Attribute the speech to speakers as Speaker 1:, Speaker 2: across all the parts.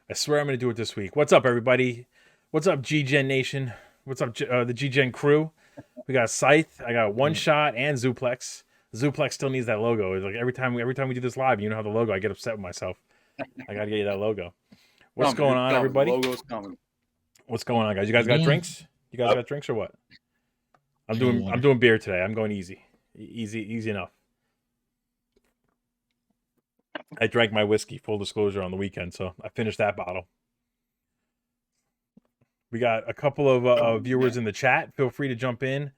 Speaker 1: I swear I'm going to do it this week. What's up, everybody? What's up, GGEN Nation? What's up, the GGEN crew? We got Scythe. I got One Shot and Zuplex. Zuplex still needs that logo. It's like every time we do this live, you know how the logo. I get upset with myself. I got to get you that logo. What's going on, everybody?
Speaker 2: The logo's coming.
Speaker 1: What's going on, guys? You guys got drinks? You guys got drinks or what? I'm doing beer today. I'm going easy enough. I drank my whiskey, full disclosure, on the weekend, so I finished that bottle. We got a couple of viewers in the chat. Feel free to jump in.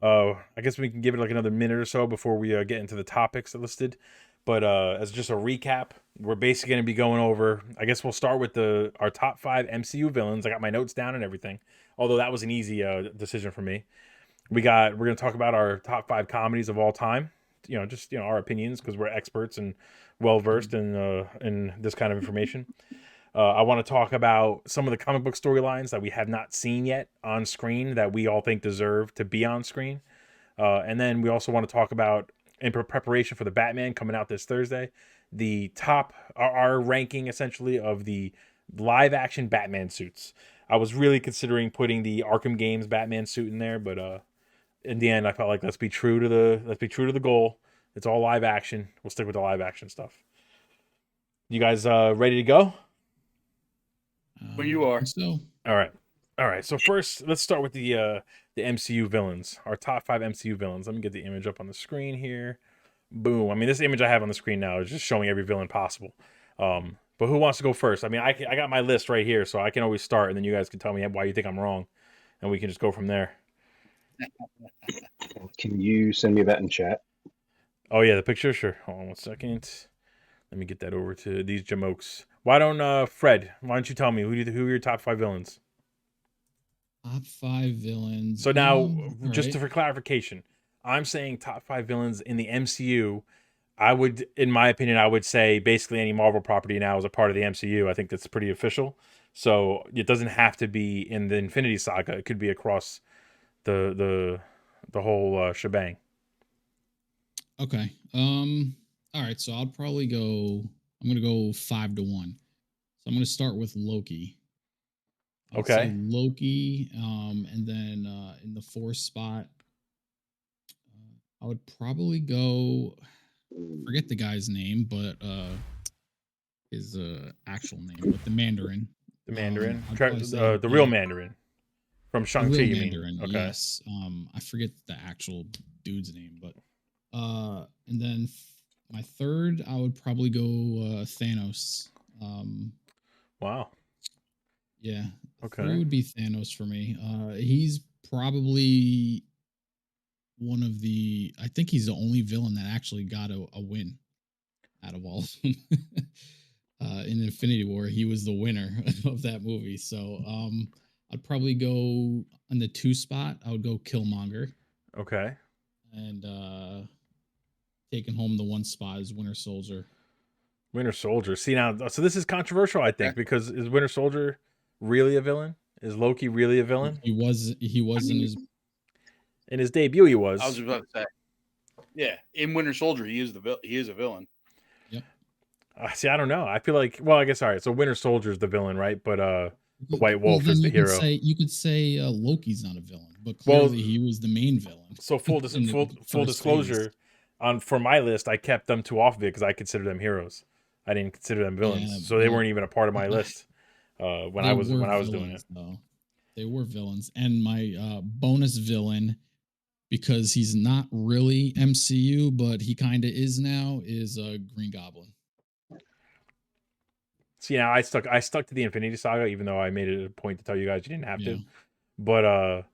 Speaker 1: I guess we can give it like another minute or so before we get into the topics listed. But as just a recap, we're basically going to be going over, I guess we'll start with our top 5 MCU villains. I got my notes down and everything, although that was an easy decision for me. We're going to talk about our top 5 comedies of all time. Just our opinions, because we're experts and well-versed in this kind of information. I want to talk about some of the comic book storylines that we have not seen yet on screen that we all think deserve to be on screen. And then we also want to talk about, in preparation for the Batman coming out this Thursday, the our ranking essentially of the live action Batman suits. I was really considering putting the Arkham Games Batman suit in there, but in the end I felt like let's be true to the goal. It's all live action. We'll stick with the live action stuff. You guys ready to go?
Speaker 2: When you are.
Speaker 3: So.
Speaker 1: All right. So first, let's start with the MCU villains. Our top 5 MCU villains. Let me get the image up on the screen here. Boom. I mean, this image I have on the screen now is just showing every villain possible. But who wants to go first? I mean, I got my list right here, so I can always start, and then you guys can tell me why you think I'm wrong, and we can just go from there.
Speaker 4: Can you send me that in chat?
Speaker 1: Oh yeah, the picture. Sure. Hold on 1 second. Let me get that over to these jamokes. Why don't Fred? Why don't you tell me who are your top 5 villains?
Speaker 3: Top 5 villains.
Speaker 1: So now, for clarification, I'm saying top 5 villains in the MCU. In my opinion, I would say basically any Marvel property now is a part of the MCU. I think that's pretty official. So it doesn't have to be in the Infinity Saga. It could be across the whole shebang.
Speaker 3: Okay. All right. So I'll probably go. I'm going to go 5-1. So I'm going to start with Loki.
Speaker 1: Okay.
Speaker 3: Loki. And then in the 4th spot, I would probably go. Forget the guy's name, but his actual name, but the Mandarin.
Speaker 1: The Mandarin. The real Mandarin. From Shang-Chi, you mean? Okay.
Speaker 3: Yes. I forget the actual dude's name, but and then my 3rd, I would probably go Thanos.
Speaker 1: Wow.
Speaker 3: Yeah.
Speaker 1: Okay.
Speaker 3: 3 would be Thanos for me. He's probably one of the. I think he's the only villain that actually got a win out of all of them. In Infinity War, he was the winner of that movie. So I'd probably go on the 2 spot. I would go Killmonger.
Speaker 1: Okay.
Speaker 3: And taking home the 1 spot is Winter Soldier.
Speaker 1: Winter Soldier. See now, so this is controversial, I think, because is Winter Soldier really a villain? Is Loki really a villain?
Speaker 3: He was
Speaker 1: in his debut. He was.
Speaker 2: I was about to say, yeah, in Winter Soldier, he is a villain.
Speaker 3: Yep.
Speaker 1: See, I don't know. I feel like, well, I guess all right. So Winter Soldier is the villain, right? But the White Wolf is the hero.
Speaker 3: You could say Loki's not a villain, but clearly he was the main villain.
Speaker 1: So full disclosure, for my list, I kept them 2 off of it because I consider them heroes. I didn't consider them villains, yeah, so they weren't even a part of my list when I was doing it.
Speaker 3: Though. They were villains, and my bonus villain, because he's not really MCU, but he kind of is now, is Green Goblin.
Speaker 1: See, now I stuck to the Infinity Saga, even though I made it a point to tell you guys you didn't have to. But I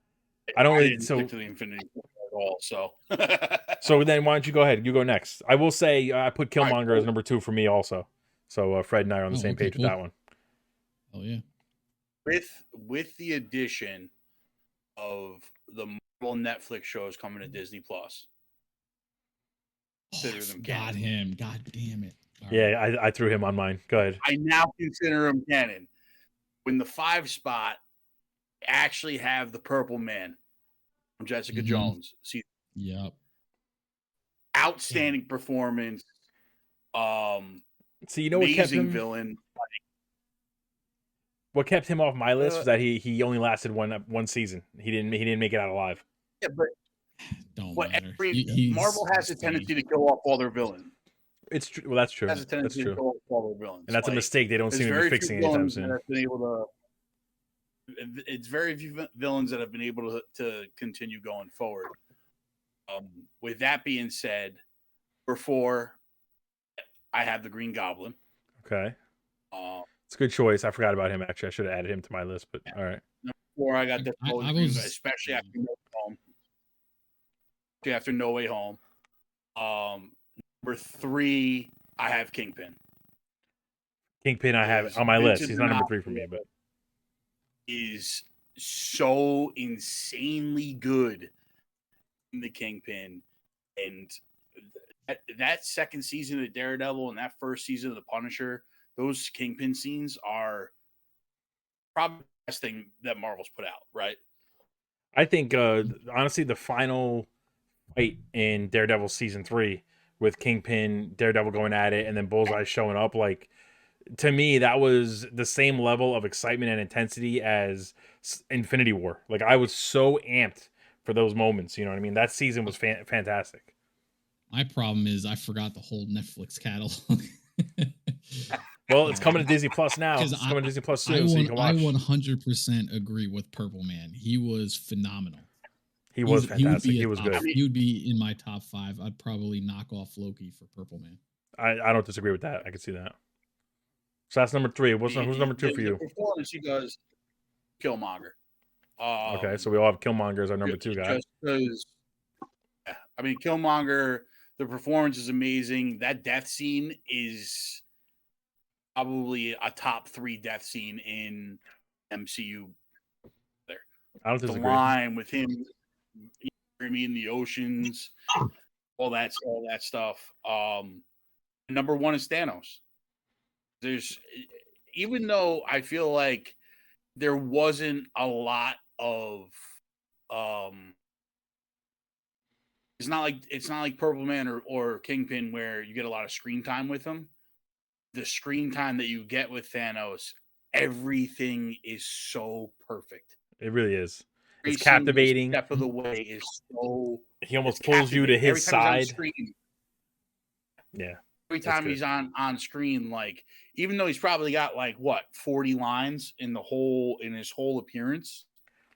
Speaker 1: don't really
Speaker 2: stick to the Infinity Saga at all. So
Speaker 1: so then why don't you go ahead? You go next. I will say I put Killmonger as number 2 for me also. So Fred and I are on the same page with that one.
Speaker 3: Oh yeah.
Speaker 2: With the addition of the Marvel Netflix shows coming to Disney Plus.
Speaker 3: Consider them canon. God damn it.
Speaker 1: All right. I threw him on mine. Go ahead.
Speaker 2: I now consider him canon. When the 5 spot, actually have the Purple Man from Jessica Jones. See,
Speaker 3: yep.
Speaker 2: Outstanding performance.
Speaker 1: So you know what kept him?
Speaker 2: Villain.
Speaker 1: What kept him off my list was that he only lasted one season. He didn't make it out alive.
Speaker 2: Yeah, but
Speaker 3: Don't
Speaker 2: what
Speaker 3: matter.
Speaker 2: Marvel has a tendency to kill off all their villains.
Speaker 1: It's true. Well, that's true.
Speaker 2: Has a tendency to kill off all their villains,
Speaker 1: and that's a mistake. They don't seem to be fixing anytime soon.
Speaker 2: It's very few villains that have been able to continue going forward. With that being said, before I have the Green Goblin.
Speaker 1: Okay. It's a good choice. I forgot about him, actually. I should have added him to my list, but all right.
Speaker 2: Before I got Defoe, especially after No Way Home. After No Way Home. Number 3, I have Kingpin.
Speaker 1: Kingpin I have on my list. He's not number 3 for me, but
Speaker 2: is so insanely good in the Kingpin. And that second season of Daredevil and that first season of The Punisher, those Kingpin scenes are probably the best thing that Marvel's put out, right?
Speaker 1: I think, honestly, the final fight in Daredevil season 3 with Kingpin, Daredevil going at it, and then Bullseye showing up, like, to me, that was the same level of excitement and intensity as Infinity War. Like, I was so amped for those moments. You know what I mean? That season was fantastic.
Speaker 3: My problem is I forgot the whole Netflix catalog.
Speaker 1: Well, it's coming to Disney Plus now. It's coming to Disney Plus soon, so you can watch.
Speaker 3: I 100% agree with Purple Man. He was phenomenal.
Speaker 1: He was fantastic. He was good.
Speaker 3: He would be in my top 5. I'd probably knock off Loki for Purple Man.
Speaker 1: I don't disagree with that. I can see that. So that's number 3. Who's number 2 for you?
Speaker 2: The performance he does, Killmonger.
Speaker 1: Okay, so we all have Killmonger as our number 2 guy.
Speaker 2: Just because, I mean, Killmonger, the performance is amazing. That death scene is probably a top 3 death scene in MCU. There,
Speaker 1: I don't disagree.
Speaker 2: The line with him, in the oceans, all that stuff. Number 1 is Thanos. Even though I feel like there wasn't a lot of it's not like Purple Man or Kingpin where you get a lot of screen time with them. The screen time that you get with Thanos, everything is so perfect.
Speaker 1: It really is. It's captivating.
Speaker 2: Step of the way is so.
Speaker 1: He almost pulls you to his side. Yeah.
Speaker 2: Every time he's on screen, like, even though he's probably got like 40 lines in his whole appearance,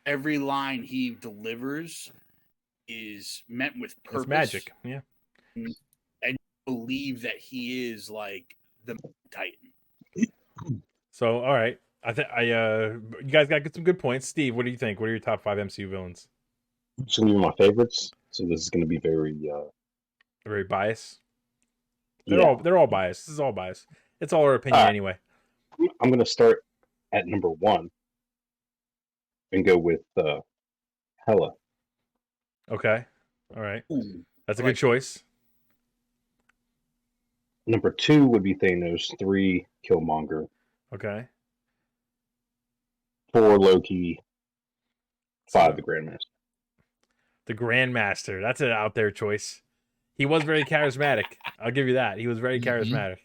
Speaker 2: every line he delivers is meant with purpose.
Speaker 1: It's magic, yeah.
Speaker 2: And you believe that he is like the Titan.
Speaker 1: So, all right, you guys got some good points. Steve, what do you think? What are your top 5 MCU villains?
Speaker 4: Some of my favorites. So this is going to be
Speaker 1: very biased. They're all biased. This is all biased. It's all our opinion anyway.
Speaker 4: I'm going to start at number 1 and go with Hela.
Speaker 1: Okay. All right. That's a good choice.
Speaker 4: Number 2 would be Thanos. 3, Killmonger.
Speaker 1: Okay.
Speaker 4: 4, Loki. 5, the Grandmaster.
Speaker 1: The Grandmaster. That's an out there choice. He was very charismatic. I'll give you that. He was very charismatic.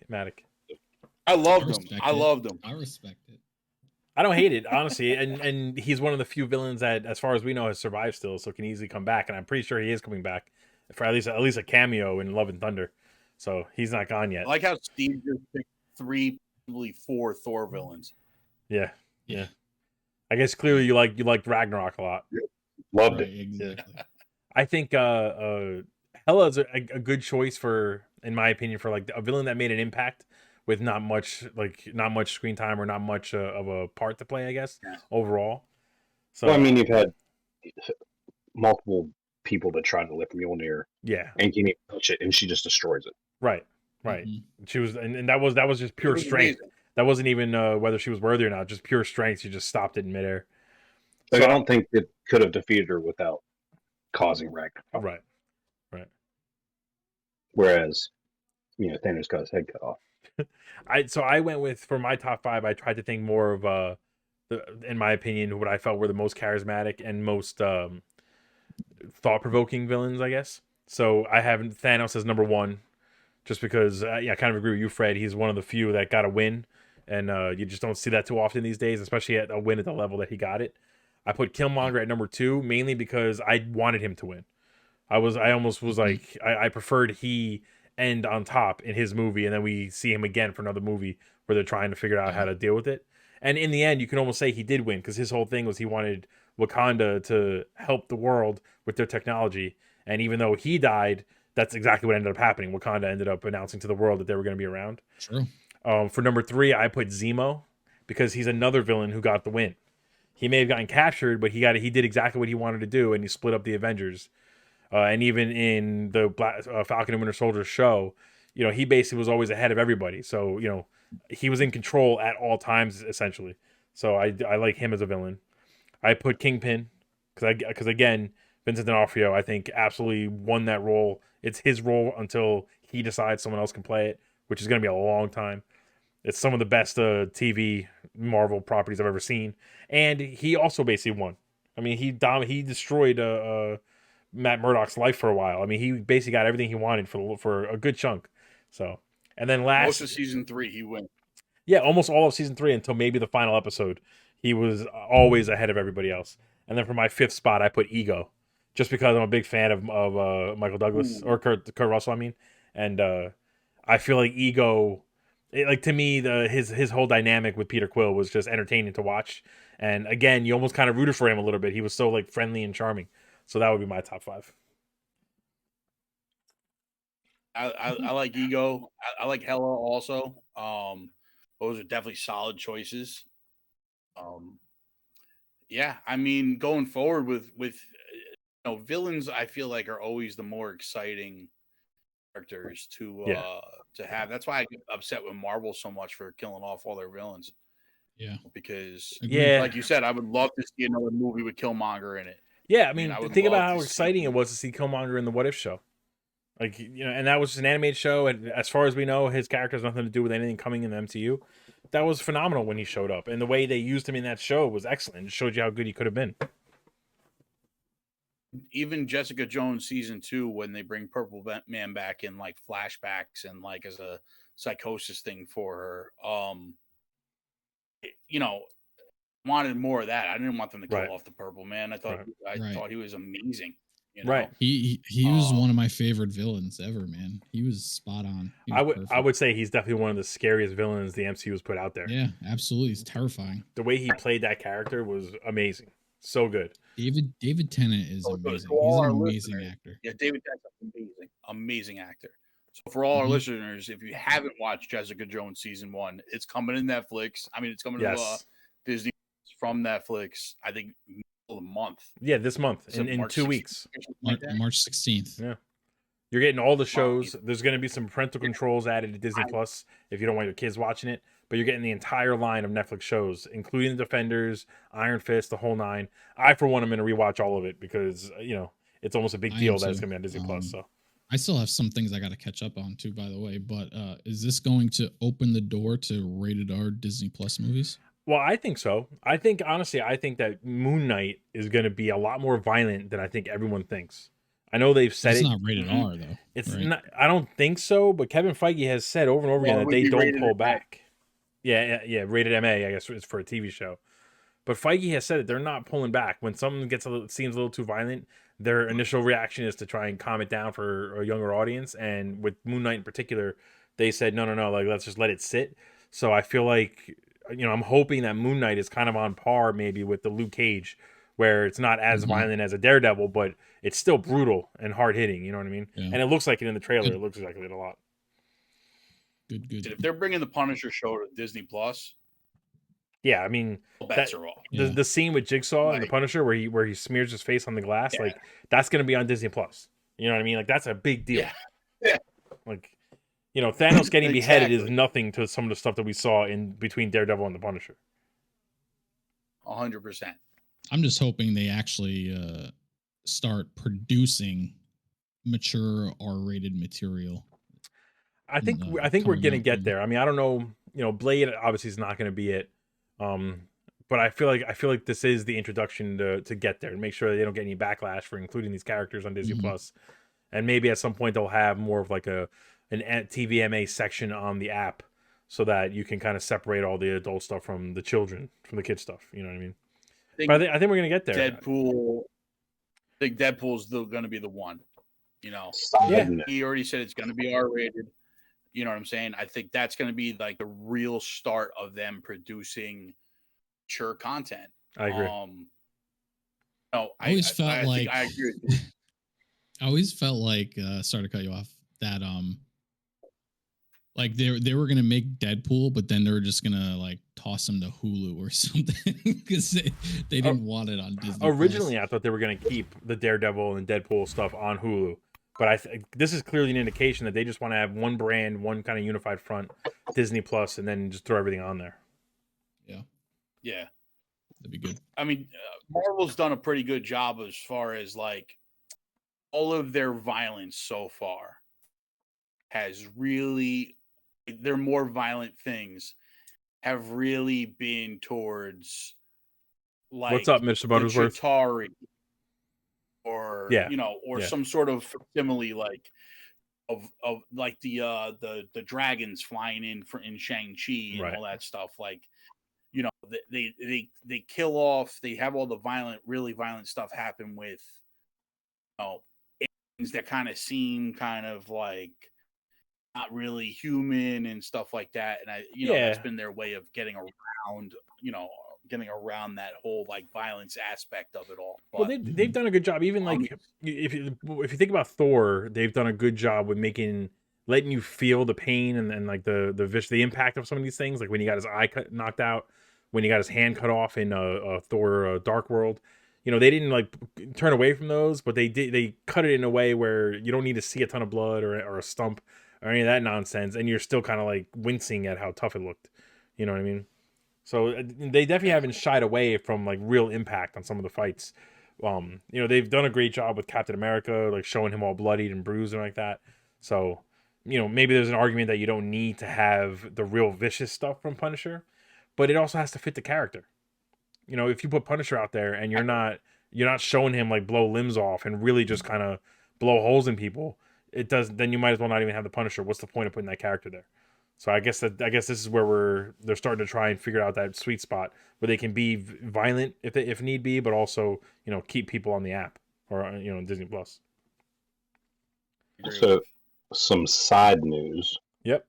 Speaker 2: I loved him. I
Speaker 3: respect it.
Speaker 1: I don't hate it, honestly. And he's one of the few villains that, as far as we know, has survived still, so can easily come back. And I'm pretty sure he is coming back for at least a cameo in Love and Thunder. So he's not gone yet.
Speaker 2: I like how Steve just picked 3, probably 4 Thor villains.
Speaker 1: Yeah. I guess clearly you liked Ragnarok a lot.
Speaker 4: Loved it.
Speaker 3: Exactly.
Speaker 1: I think Hela is a good choice for, in my opinion, for like a villain that made an impact with not much screen time or not much of a part to play, I guess, overall. So
Speaker 4: well, I mean, you've had multiple people that tried to lift Mjolnir.
Speaker 1: Yeah.
Speaker 4: And can't even touch it, and she just destroys it.
Speaker 1: Right. Mm-hmm. She was, and that was just pure strength. Amazing. That wasn't even whether she was worthy or not, just pure strength. She just stopped it in midair.
Speaker 4: Like, so, I don't think it could have defeated her without causing Ragnarok.
Speaker 1: Right.
Speaker 4: Whereas, Thanos got his head cut off.
Speaker 1: I went with, for my top 5, I tried to think more of in my opinion, what I felt were the most charismatic and most thought-provoking villains, I guess. So I have Thanos as number 1, just because I kind of agree with you, Fred. He's one of the few that got a win and you just don't see that too often these days, especially at a win at the level that he got it. I put Killmonger at number 2 mainly because I wanted him to win. I almost was like I preferred he end on top in his movie, and then we see him again for another movie where they're trying to figure out how to deal with it. And in the end, you can almost say he did win because his whole thing was he wanted Wakanda to help the world with their technology. And even though he died, that's exactly what ended up happening. Wakanda ended up announcing to the world that they were going to be around.
Speaker 3: True.
Speaker 1: For number 3, I put Zemo because he's another villain who got the win. He may have gotten captured, but he did exactly what he wanted to do, and he split up the Avengers. And even in the Falcon and Winter Soldier show, he basically was always ahead of everybody. So, he was in control at all times, essentially. So I like him as a villain. I put Kingpin because again, Vincent D'Onofrio, I think, absolutely won that role. It's his role until he decides someone else can play it, which is going to be a long time. It's some of the best TV Marvel properties I've ever seen. And he also basically won. I mean, he destroyed Matt Murdock's life for a while. I mean, he basically got everything he wanted for a good chunk. So, and then
Speaker 2: most of season 3, he went.
Speaker 1: Yeah, almost all of season 3 until maybe the final episode. He was always ahead of everybody else. And then for my 5th spot, I put Ego, just because I'm a big fan of Michael Douglas or Kurt Russell. I mean, and I feel like Ego, to me, his whole dynamic with Peter Quill was just entertaining to watch. And again, you almost kind of rooted for him a little bit. He was so friendly and charming. So that would be my top 5.
Speaker 2: I like Ego. I like Hela also. Those are definitely solid choices. Yeah, I mean, going forward with villains, I feel like are always the more exciting characters to have. That's why I get upset with Marvel so much for killing off all their villains.
Speaker 3: Yeah,
Speaker 2: because
Speaker 3: Agreed.
Speaker 2: like you said, I would love to see another movie with Killmonger in it.
Speaker 1: Yeah, I mean think about how exciting it was to see Killmonger in the What If show. And that was just an animated show, and as far as we know, his character has nothing to do with anything coming in the MCU. That was phenomenal when he showed up, and the way they used him in that show was excellent. It showed you how good he could have been.
Speaker 2: Even Jessica Jones season 2, when they bring Purple Man back in flashbacks and as a psychosis thing for her, wanted more of that. I didn't want them to kill off the Purple Man. I thought he was amazing.
Speaker 1: Right.
Speaker 3: He was one of my favorite villains ever, man. He was spot on.
Speaker 1: I would say he's definitely one of the scariest villains the MCU has put out there.
Speaker 3: Yeah, absolutely. He's terrifying.
Speaker 1: The way he played that character was amazing. So good.
Speaker 3: David Tennant is amazing. He's an amazing actor.
Speaker 2: Yeah, David Tennant's amazing actor. So for all our listeners, if you haven't watched Jessica Jones season 1, it's coming to Netflix. I mean, it's coming to Disney from Netflix. I think middle of the month.
Speaker 1: Yeah, this month in 2 weeks.
Speaker 3: March 16th.
Speaker 1: Yeah. You're getting all the shows. There's going to be some parental controls added to Disney Plus if you don't want your kids watching it. But you're getting the entire line of Netflix shows, including The Defenders, Iron Fist, the whole 9. I, for one, am going to rewatch all of it because, it's almost a big deal that it's going to be on Disney Plus. So
Speaker 3: I still have some things I got to catch up on too, by the way. But is this going to open the door to rated R Disney Plus movies?
Speaker 1: Well, I think so. I think that Moon Knight is going to be a lot more violent than I think everyone thinks. I know they've said
Speaker 3: it's not rated R though.
Speaker 1: It's not. I don't think so. But Kevin Feige has said over and over again that they don't pull back. Yeah. Rated MA, I guess, is for a TV show. But Feige has said that they're not pulling back when something seems a little too violent. Their initial reaction is to try and calm it down for a younger audience. And with Moon Knight in particular, they said no. Let's just let it sit. So I feel like I'm hoping that Moon Knight is kind of on par maybe with the Luke Cage, where it's not as violent as a Daredevil, but it's still brutal and hard hitting. You know what I mean? Yeah. And it looks like it in the trailer. It looks exactly it a lot.
Speaker 3: Good.
Speaker 2: If they're bringing the Punisher show to Disney Plus,
Speaker 1: yeah, I mean,
Speaker 2: bets are off.
Speaker 1: The scene with Jigsaw and the Punisher where he smears his face on the glass, that's going to be on Disney Plus. You know what I mean? That's a big deal.
Speaker 2: Yeah.
Speaker 1: Thanos getting beheaded is nothing to some of the stuff that we saw in between Daredevil and the Punisher.
Speaker 2: 100%.
Speaker 3: I'm just hoping they actually start producing mature R-rated material.
Speaker 1: I think we're going to get there. I mean, I don't know. Blade obviously is not going to be it. But I feel like this is the introduction to get there and make sure that they don't get any backlash for including these characters on Disney Plus. And maybe at some point they'll have more of an TVMA section on the app so that you can kind of separate all the adult stuff from the children, from the kid stuff. You know what I mean?
Speaker 2: think
Speaker 1: But I think we're gonna get there.
Speaker 2: Deadpool. I think Deadpool's going to be the one. You know,
Speaker 1: Yeah.
Speaker 2: he already said it's going to be R-rated. You know what I'm saying? I think that's going to be like the real start of them producing mature content.
Speaker 1: I agree.
Speaker 2: No,
Speaker 3: I always felt like
Speaker 2: I agree with you.
Speaker 3: I always felt like sorry to cut you off, that like they were gonna make Deadpool, but then they were just gonna like toss him to Hulu or something because they didn't want it on Disney.
Speaker 1: Originally,
Speaker 3: Plus.
Speaker 1: I thought they were going to keep the Daredevil and Deadpool stuff on Hulu, but this is clearly an indication that they just want to have one brand, one kind of unified front, Disney Plus, and then just throw everything on there.
Speaker 2: Yeah,
Speaker 3: that'd be good.
Speaker 2: I mean, Marvel's done a pretty good job as far as like all of their violence so far has really, their more violent things have really been towards like
Speaker 1: What's up, Mr. Buttersworth?
Speaker 2: Chitauri, or
Speaker 1: Yeah.
Speaker 2: you know, or
Speaker 1: Yeah.
Speaker 2: some sort of simile like of like the dragons flying in Shang-Chi and
Speaker 1: Right.
Speaker 2: all that stuff. Like, you know, they kill off, they have all the really violent stuff happen with, you know, things that kind of seem kind of like not really human and stuff like that. And that's been their way of getting around that whole like violence aspect of it all. But,
Speaker 1: well, they've done a good job. Even like if you think about Thor, they've done a good job with letting you feel the pain and like the impact of some of these things. Like when he got his eye knocked out, when he got his hand cut off in Thor Dark World. You know, they didn't like turn away from those, but they cut it in a way where you don't need to see a ton of blood or a stump or any of that nonsense, and you're still kind of like wincing at how tough it looked. You know what I mean? So they definitely haven't shied away from like real impact on some of the fights. You know, they've done a great job with Captain America, like showing him all bloodied and bruised and like that. So, you know, maybe there's an argument that you don't need to have the real vicious stuff from Punisher, but it also has to fit the character. You know, if you put Punisher out there and you're not showing him like blow limbs off and really just kind of blow holes in people, then you might as well not even have the Punisher. What's the point of putting that character there? So I guess this is where they're starting to try and figure out that sweet spot where they can be violent if need be, but also, you know, keep people on the app or, you know, Disney Plus.
Speaker 4: So some side news.
Speaker 1: Yep.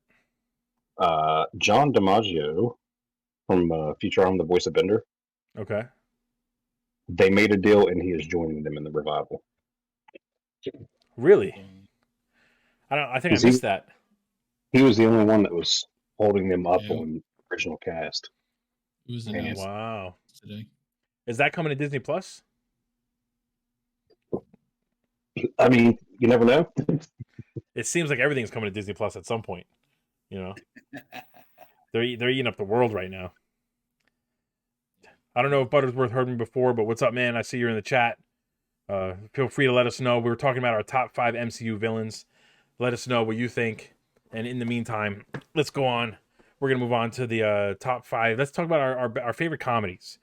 Speaker 4: John DiMaggio from Futurama, the voice of Bender.
Speaker 1: Okay.
Speaker 4: They made a deal, and he is joining them in the revival.
Speaker 1: Really? I think I missed that.
Speaker 4: He was the only one that was holding them up on the original cast.
Speaker 3: It was announced
Speaker 1: wow.
Speaker 3: today.
Speaker 1: Is that coming to Disney Plus?
Speaker 4: I mean, you never know.
Speaker 1: It seems like everything's coming to Disney Plus at some point. You know, they're eating up the world right now. I don't know if Buttersworth heard me before, but what's up, man? I see you're in the chat. Feel free to let us know. We were talking about our top 5 MCU villains. Let us know what you think. And in the meantime, let's go on. We're gonna move on to the top 5. Let's talk about our favorite comedies.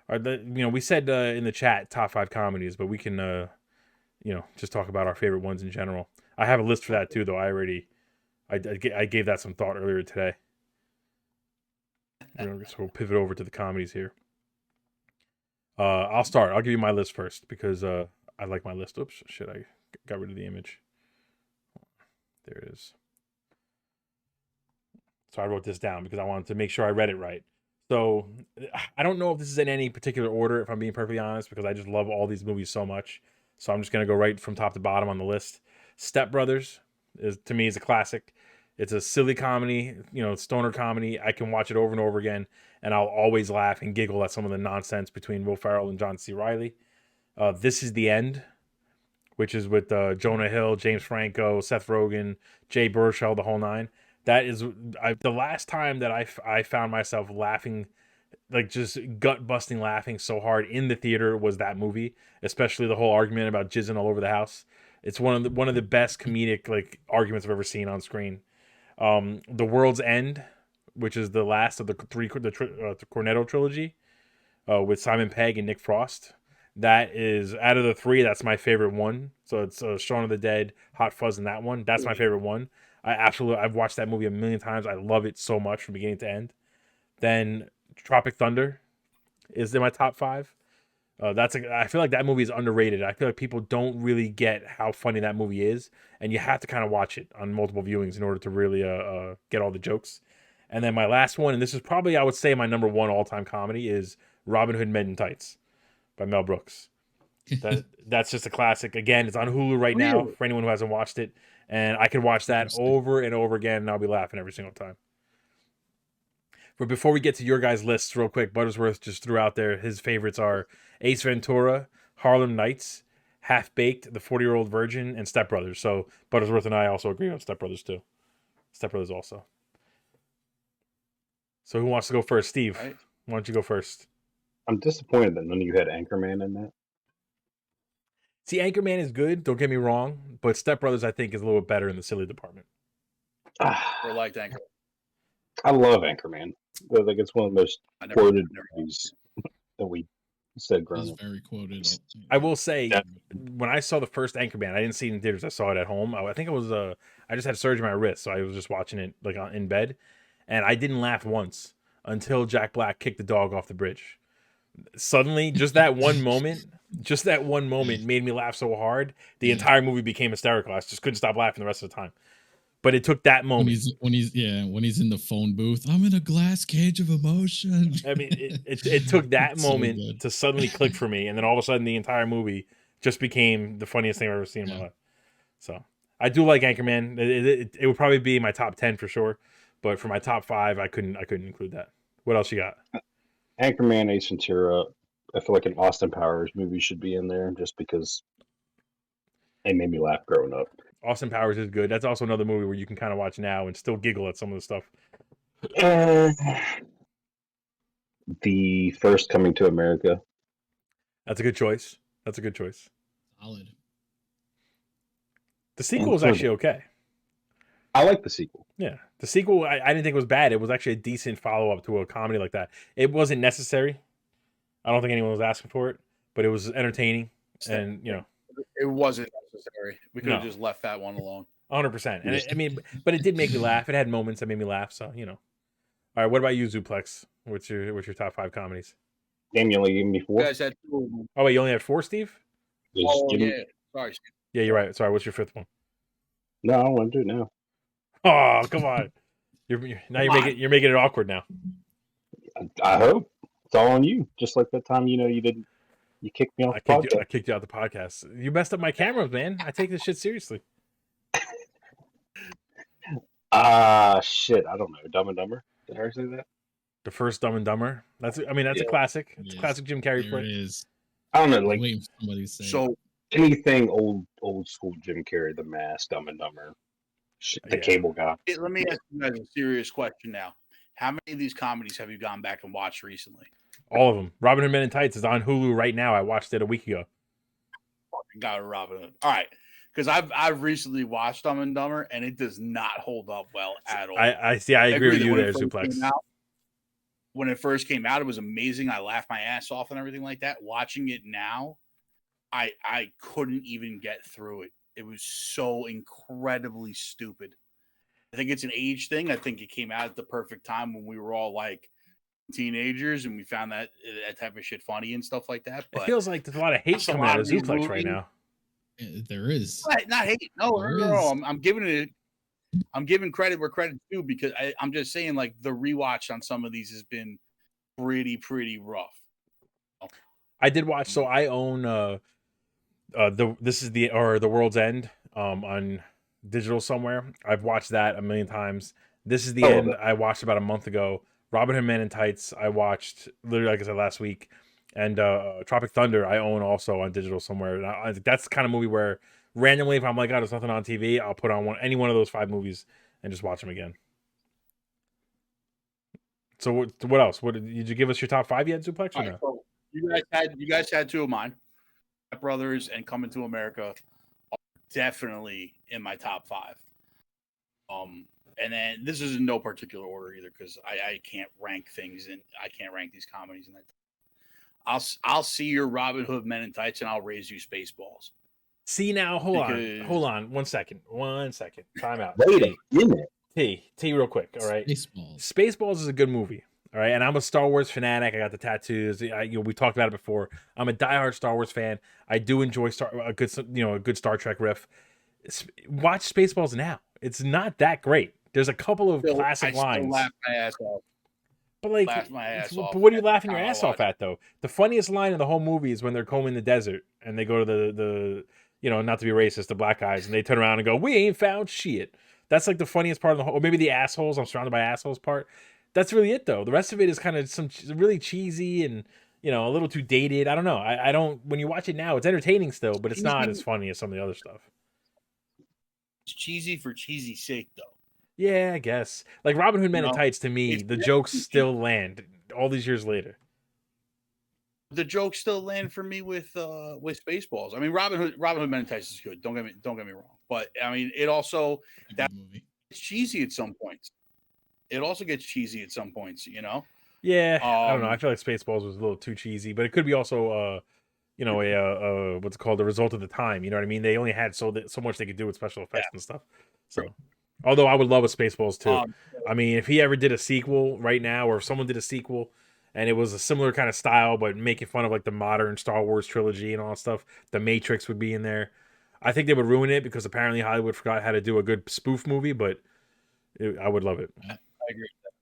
Speaker 1: We said in the chat top 5 comedies, but we can just talk about our favorite ones in general. I have a list for that too, though. I gave that some thought earlier today. So we'll pivot over to the comedies here. I'll start. I'll give you my list first because I like my list. Oops, shit! I got rid of the image. There it is. So I wrote this down because I wanted to make sure I read it right. So I don't know if this is in any particular order, if I'm being perfectly honest, because I just love all these movies so much. So I'm just gonna go right from top to bottom on the list. Step Brothers to me is a classic. It's a silly comedy, stoner comedy. I can watch it over and over again, and I'll always laugh and giggle at some of the nonsense between Will Ferrell and John C. Reilly. This Is the End, which is with Jonah Hill, James Franco, Seth Rogen, Jay Baruchel, the whole nine. That is the last time that I found myself laughing, like just gut-busting laughing so hard in the theater was that movie, especially the whole argument about jizzing all over the house. It's one of the best comedic like arguments I've ever seen on screen. The World's End, which is the last of the Cornetto trilogy, with Simon Pegg and Nick Frost. That is, out of the 3, that's my favorite one. So it's Shaun of the Dead, Hot Fuzz, and that one. That's my favorite one. I've watched that movie a million times. I love it so much from beginning to end. Then Tropic Thunder is in my top 5. I feel like that movie is underrated. I feel like people don't really get how funny that movie is, and you have to kind of watch it on multiple viewings in order to really get all the jokes. And then my last one, and this is probably, I would say, my number 1 all-time comedy, is Robin Hood Men in Tights by Mel Brooks. That's just a classic. Again, it's on Hulu right now for anyone who hasn't watched it, and I can watch that over and over again, and I'll be laughing every single time. But before we get to your guys' lists, real quick, Buttersworth just threw out there his favorites are Ace Ventura, Harlem Nights, Half Baked, The 40-Year-Old Virgin, and Step Brothers. So Buttersworth and I also agree on Step Brothers too. Step Brothers also. So who wants to go first? Steve, why don't you go first?
Speaker 4: I'm disappointed that none of you had Anchorman in that.
Speaker 1: See, Anchorman is good, don't get me wrong, but Step Brothers, I think, is a little bit better in the silly department.
Speaker 2: Or liked Anchorman.
Speaker 4: I love Anchorman. I think it's one of the most quoted movies that we said growing up.
Speaker 3: Very quoted.
Speaker 1: I will say, when I saw the first Anchorman, I didn't see it in theaters. I saw it at home. I think it was I just had surgery on my wrist, so I was just watching it like in bed, and I didn't laugh once until Jack Black kicked the dog off the bridge. Suddenly, just that one moment made me laugh so hard. The entire movie became hysterical. I just couldn't stop laughing the rest of the time. But it took that moment.
Speaker 3: When he's in the phone booth, I'm in a glass cage of emotion.
Speaker 1: I mean, it took that moment to suddenly click for me, and then all of a sudden the entire movie just became the funniest thing I've ever seen in my life. So I do like Anchorman. It would probably be my top 10 for sure, but for my top 5, I couldn't include that. What else you got?
Speaker 4: Anchorman, Ace Ventura. I feel like an Austin Powers movie should be in there just because it made me laugh growing up.
Speaker 1: Austin Powers is good. That's also another movie where you can kind of watch now and still giggle at some of the stuff.
Speaker 4: The first Coming to America.
Speaker 1: That's a good choice.
Speaker 3: Solid.
Speaker 1: The sequel is actually okay.
Speaker 4: I like the sequel.
Speaker 1: Yeah. The sequel, I didn't think it was bad. It was actually a decent follow-up to a comedy like that. It wasn't necessary. I don't think anyone was asking for it, but it was entertaining. And,
Speaker 2: it wasn't necessary. We could have just left that one alone.
Speaker 1: 100%. And but it did make me laugh. It had moments that made me laugh. So, All right. What about you, Zuplex? What's your top 5 comedies?
Speaker 4: Damn, you only gave me 4.
Speaker 2: You guys had 2 of them.
Speaker 1: Oh, wait, you only had 4, Steve?
Speaker 2: Yeah. Sorry, Steve.
Speaker 1: Yeah, you're right. Sorry. What's your 5th one?
Speaker 4: No, I don't want to do it now.
Speaker 1: Oh, come on. You're making it awkward now.
Speaker 4: I hope. It's all on you. Just like that time, you kicked me off the podcast.
Speaker 1: I kicked you out the podcast. You messed up my cameras, man. I take this shit seriously.
Speaker 4: Shit. I don't know. Dumb and Dumber. Did I say that?
Speaker 1: The first Dumb and Dumber. That's a classic. It's a classic Jim Carrey flick.
Speaker 3: It is.
Speaker 4: I don't know. Like,
Speaker 3: somebody say
Speaker 2: so
Speaker 4: anything old school Jim Carrey, The Mask, Dumb and Dumber, the Cable Guy.
Speaker 2: Let me ask you guys a serious question now. How many of these comedies have you gone back and watched recently?
Speaker 1: All of them. Robin Hood Men in Tights is on Hulu right now. I watched it a week ago.
Speaker 2: Got Robin Hood. All right. Because I've recently watched Dumb and Dumber, and it does not hold up well at all.
Speaker 1: I agree with you there, Suplex.
Speaker 2: When it first came out, it was amazing. I laughed my ass off and everything like that. Watching it now, I couldn't even get through it. It was so incredibly stupid. I think it's an age thing. I think it came out at the perfect time when we were all like teenagers and we found that type of shit funny and stuff like that. But
Speaker 1: it feels like there's a lot of hate coming out of Zuplex right now.
Speaker 3: There is.
Speaker 2: Not hate. No. I'm giving credit where credit's due because I'm just saying like the rewatch on some of these has been pretty rough.
Speaker 1: I did watch. So I own The World's End on digital somewhere. I've watched that a million times. This is the end. I watched about a month ago. Robin Hood Men in Tights I watched literally like I said last week, and Tropic Thunder I own also on digital somewhere. And I think that's the kind of movie where randomly if I'm like, oh, there's nothing on TV, I'll put on any one of those 5 movies and just watch them again. So what else? Did you give us your top 5 yet, Suplex? Or no?
Speaker 2: So you guys had 2 of mine. Step Brothers and Coming to America are definitely in my top 5. And then this is in no particular order either because I can't rank things and I can't rank these comedies in that. I'll see your Robin Hood Men in Tights and I'll raise you Spaceballs.
Speaker 1: See now, hold
Speaker 2: Because-
Speaker 1: on, 1 second. Time out.
Speaker 4: Wait a minute.
Speaker 1: T, real quick. All right.
Speaker 3: Spaceballs.
Speaker 1: Spaceballs is a good movie. All right, and I'm a Star Wars fanatic. I got the tattoos. We talked about it before. I'm a diehard Star Wars fan. I do enjoy a good Star Trek riff. Watch Spaceballs now. It's not that great. There's a couple of classic lines.
Speaker 2: I laugh my ass off.
Speaker 1: But like,
Speaker 2: Laugh my ass off
Speaker 1: but what are you laughing your
Speaker 2: every time
Speaker 1: ass
Speaker 2: I
Speaker 1: off
Speaker 2: watch
Speaker 1: at though? The funniest line in the whole movie is when they're combing the desert and they go to the not to be racist, the black guys, and they turn around and go, "We ain't found shit." That's like the funniest part of the whole. Or maybe the assholes. I'm surrounded by assholes part. That's really it though. The rest of it is kind of some really cheesy and a little too dated. I don't know. I don't. When you watch it now, it's entertaining still, but it's not as funny as some of the other stuff.
Speaker 2: It's cheesy for cheesy's sake, though.
Speaker 1: Yeah, I guess. Like Robin Hood Men in Tights, to me,
Speaker 2: it's
Speaker 1: the jokes still land all these years later.
Speaker 2: The jokes still land for me with Spaceballs. I mean, Robin Hood Men in Tights is good. Don't get me wrong, but I mean, it also
Speaker 3: Good movie.
Speaker 2: it's cheesy at some points. It also gets cheesy at some points,
Speaker 1: Yeah, I don't know. I feel like Spaceballs was a little too cheesy, but it could be also, what's it called, the result of the time. You know what I mean? They only had so much they could do with special effects and stuff. So, although I would love a Spaceballs too. I mean, if he ever did a sequel right now, or if someone did a sequel, and it was a similar kind of style, but making fun of like the modern Star Wars trilogy and all that stuff, The Matrix would be in there. I think they would ruin it because apparently Hollywood forgot how to do a good spoof movie, but I would love it.
Speaker 2: I agree with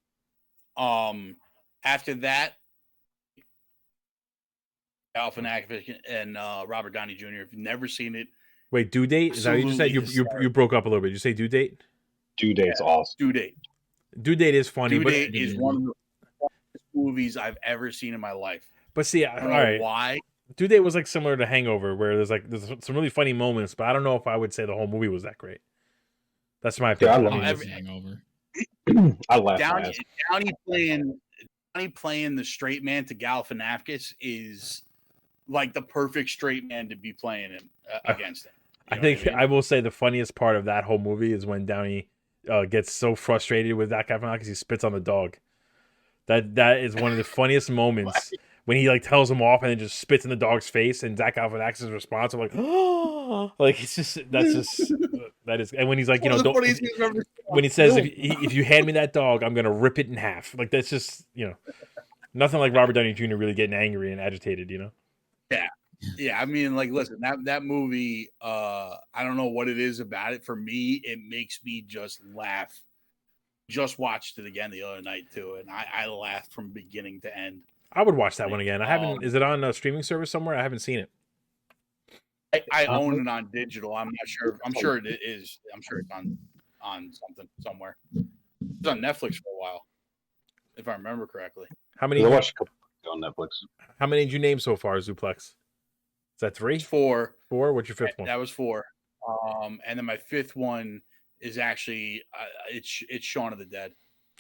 Speaker 2: that. After that, Alpha and Robert Downey Jr. If you've never seen it,
Speaker 1: wait, Due Date? Is that what you just said? You broke up a little bit. Did you say Due Date?
Speaker 4: Due Date's awesome.
Speaker 2: Due Date.
Speaker 1: Due Date is funny.
Speaker 2: Due Date is one of the funniest movies I've ever seen in my life.
Speaker 1: But see,
Speaker 2: I don't know why.
Speaker 1: Due Date was like similar to Hangover, where there's some really funny moments, but I don't know if I would say the whole movie was that great. That's my opinion.
Speaker 4: Yeah,
Speaker 3: I love Hangover.
Speaker 4: I laugh my ass.
Speaker 2: Downey playing the straight man to Galifianakis is like the perfect straight man to be playing him against him.
Speaker 1: I think I will say the funniest part of that whole movie is when Downey gets so frustrated with that Galifianakis, he spits on the dog. That is one of the funniest moments when he like tells him off and then just spits in the dog's face, and Zach Galifianakis' response of like, oh, like it's just that is, and when he's like, don't. When he says, if you hand me that dog, I'm gonna rip it in half. Like that's just nothing like Robert Downey Jr. really getting angry and agitated.
Speaker 2: Yeah. I mean, like, listen, that movie. I don't know what it is about it. For me, it makes me just laugh. Just watched it again the other night too, and I laughed from beginning to end.
Speaker 1: I would watch that one again. I haven't. Is it on a streaming service somewhere? I haven't seen it.
Speaker 2: I own it on digital. I'm not sure. I'm sure it is. I'm sure it's on something somewhere. It was on Netflix for a while, if I remember correctly.
Speaker 1: How many?
Speaker 4: I watched a couple on Netflix.
Speaker 1: How many did you name so far, Zuplex? Is that 3?
Speaker 2: It's 4.
Speaker 1: 4? What's your fifth one?
Speaker 2: That was 4. And then my fifth one is actually it's Shaun of the Dead.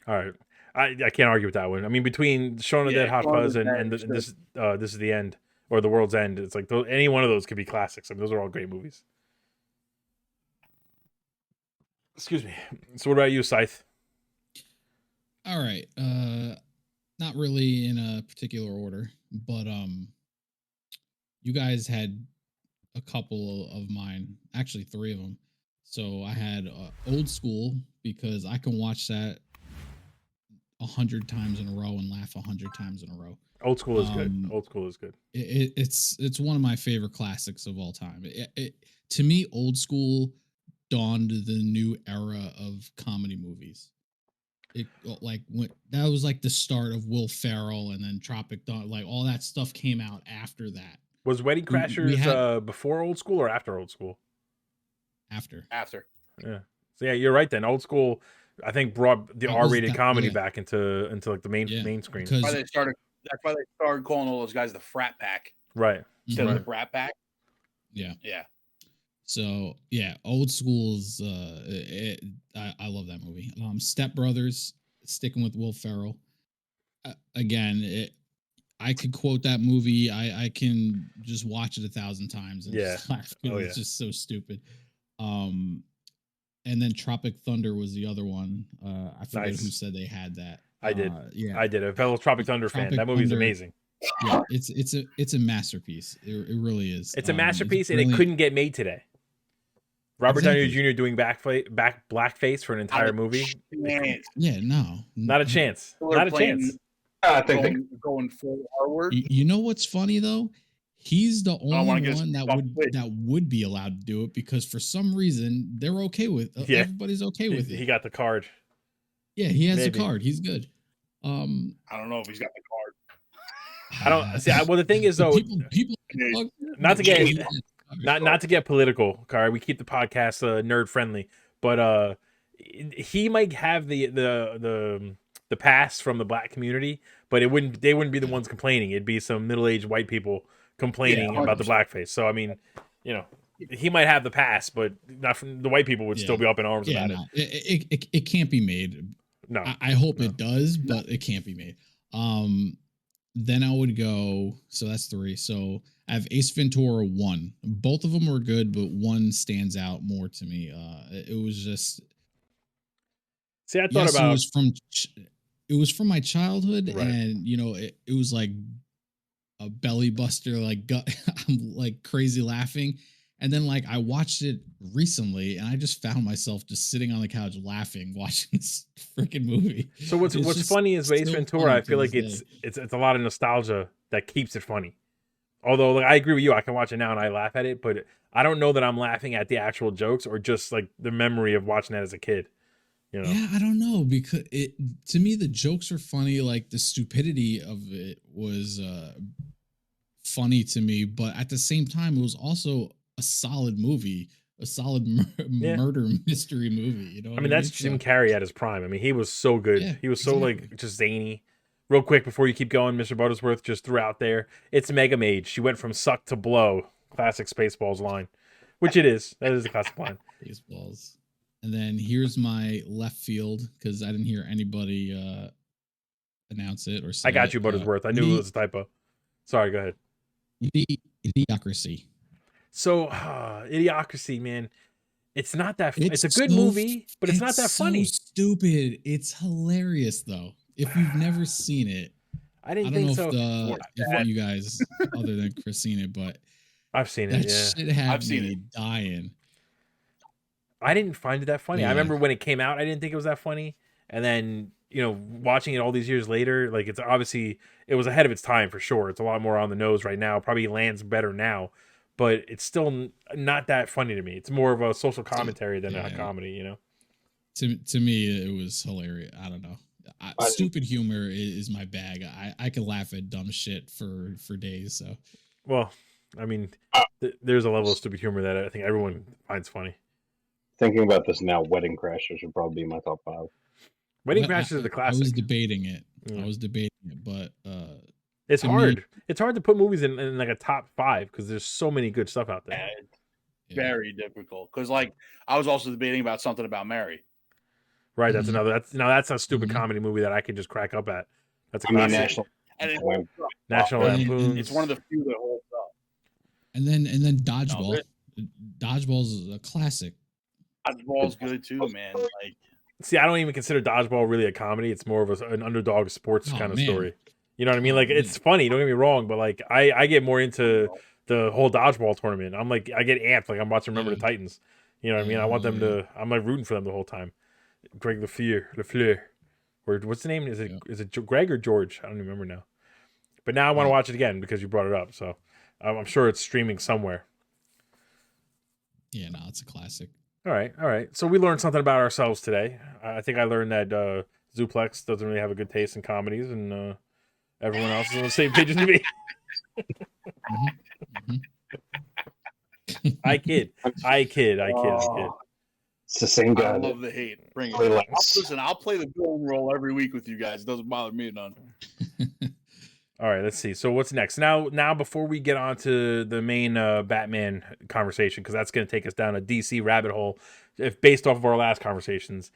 Speaker 1: All right, I can't argue with that one. I mean, between Shaun of the Dead, Hot Fuzz, and this is the end, or The World's End. It's like any one of those could be classics. I mean, those are all great movies. Excuse me. So, what about you, Scythe?
Speaker 3: All right. Not really in a particular order, but you guys had a couple of mine, actually 3 of them. So I had Old School, because I can watch that 100 times in a row and laugh 100 times in a row.
Speaker 1: Old School is good. Old School is good.
Speaker 3: It's one of my favorite classics of all time. To me, Old School dawned the new era of comedy movies. That was like the start of Will Ferrell, and then Tropic Thunder, like all that stuff came out after that.
Speaker 1: Was Wedding Crashers before Old School or after Old School?
Speaker 3: After.
Speaker 1: Yeah. So yeah, you're right then. Old School, I think, brought the R-rated comedy back into like the main screen.
Speaker 2: That's why they started calling all those guys the frat pack.
Speaker 1: Right.
Speaker 2: Instead of the brat pack.
Speaker 3: Yeah.
Speaker 2: Yeah.
Speaker 3: So yeah, Old School's I love that movie. Step Brothers, sticking with Will Ferrell. Again, I could quote that movie. I can just watch it 1,000 times and just laugh. It's just so stupid. And then Tropic Thunder was the other one. I forget who said they had that.
Speaker 1: I did.
Speaker 3: Yeah,
Speaker 1: I did. A fellow Tropic Thunder fan. That movie's amazing.
Speaker 3: Yeah, it's a masterpiece. It really is.
Speaker 1: It's a masterpiece, and it
Speaker 3: brilliant.
Speaker 1: couldn't get made today. Robert Downey
Speaker 3: Exactly.
Speaker 1: Jr. doing blackface for an entire movie.
Speaker 3: Yeah, no,
Speaker 1: Not a chance. Not a chance.
Speaker 4: I think
Speaker 2: going full forward.
Speaker 3: You know what's funny though? He's the
Speaker 2: wanna
Speaker 3: only
Speaker 2: get
Speaker 3: one that would be allowed to do it because for some reason they're okay with.
Speaker 1: Yeah.
Speaker 3: Everybody's okay with it.
Speaker 1: He got the card.
Speaker 3: Yeah, he has
Speaker 1: Maybe.
Speaker 3: the card. He's good.
Speaker 2: I don't know if he's got the card.
Speaker 1: I don't see. Well, the thing is though,
Speaker 3: people
Speaker 1: not to get political, Car. We keep the podcast nerd friendly, but he might have the pass from the black community, but they wouldn't be the ones complaining. It'd be some middle-aged white people complaining about the blackface. So I mean, he might have the pass, but not from the white people would still be up in arms about it.
Speaker 3: It can't be made.
Speaker 1: No,
Speaker 3: I hope it does, but it can't be made. Then I would go. So that's 3. So I have Ace Ventura 1. Both of them were good, but one stands out more to me. It was just.
Speaker 1: See, I thought about
Speaker 3: it was from my childhood,
Speaker 1: right.
Speaker 3: And it was like a belly buster, like gut. I'm like crazy laughing, and then like I watched it recently, and I just found myself just sitting on the couch laughing watching this freaking movie.
Speaker 1: So what's funny is Ace Ventura. I feel like it's a lot of nostalgia that keeps it funny. Although like, I agree with you, I can watch it now and I laugh at it, but I don't know that I'm laughing at the actual jokes or just like the memory of watching that as a kid.
Speaker 3: Yeah, I don't know, because to me the jokes are funny, like the stupidity of it was funny to me, but at the same time it was also a solid movie, a solid murder mystery movie. I mean,
Speaker 1: that's Jim Carrey at his prime. I mean, he was so good.
Speaker 3: Yeah,
Speaker 1: he was so like just zany. Real quick before you keep going, Mr. Buttersworth just threw out there, it's Mega Mage. She went from suck to blow. Classic Spaceballs line, which it is. That is a classic line.
Speaker 3: Spaceballs. And then here's my left field because I didn't hear anybody announce it or say
Speaker 1: I got you, Buttersworth. I knew it was a typo. Sorry, go ahead.
Speaker 3: Idiocracy.
Speaker 1: So, Idiocracy, man. It's not that. It's a good movie, but it's not that funny.
Speaker 3: Stupid. It's hilarious though. If you've never seen it,
Speaker 1: I don't know
Speaker 3: if you guys, other than Chris, seen it, but
Speaker 1: I've seen it.
Speaker 3: That shit had me dying.
Speaker 1: I didn't find it that funny.
Speaker 3: Yeah.
Speaker 1: I remember when it came out, I didn't think it was that funny. And then, watching it all these years later, like it's obviously, it was ahead of its time for sure. It's a lot more on the nose right now. Probably lands better now, but it's still not that funny to me. It's more of a social commentary than a comedy,
Speaker 3: To me, it was hilarious. I don't know. Stupid humor is my bag. I can laugh at dumb shit for days. So,
Speaker 1: well, I mean, there's a level of stupid humor that I think everyone finds funny.
Speaker 4: Thinking about this now, Wedding Crashers would probably be my top 5.
Speaker 1: Wedding Crashers is the classic.
Speaker 3: I was debating it. But
Speaker 1: it's hard. It's hard to put movies in like a top 5 because there's so many good stuff out there.
Speaker 2: It's very difficult because, like, I was also debating about Something About Mary.
Speaker 1: Right, that's another. That's a stupid comedy movie that I could just crack up at. That's a classic. National Lampoon.
Speaker 2: It's one of the few that holds up.
Speaker 3: And then Dodgeball. Dodgeball's a classic.
Speaker 2: Dodgeball's good too, man. Like,
Speaker 1: see, I don't even consider Dodgeball really a comedy. It's more of an underdog sports kind of story. You know what I mean? Like, it's funny. Don't get me wrong, but like, I get more into the whole Dodgeball tournament. I'm like, I get amped. Like, I'm watching Remember the Titans. You know what I mean? I want them to. I'm like rooting for them the whole time. Greg Lafleur, or what's the name? Is it Greg or George? I don't remember now. But now I want to watch it again because you brought it up. So I'm sure it's streaming somewhere.
Speaker 3: Yeah, no, it's a classic.
Speaker 1: All right. So we learned something about ourselves today. I think I learned that Zuplex doesn't really have a good taste in comedies, and everyone else is on the same page as me. I kid.
Speaker 4: It's the same guy.
Speaker 2: I love the hate. Bring it. Listen, I'll play the villain role every week with you guys. It doesn't bother me none.
Speaker 1: All right, let's see. So what's next? Now, before we get on to the main Batman conversation, because that's going to take us down a DC rabbit hole, if based off of our last conversations,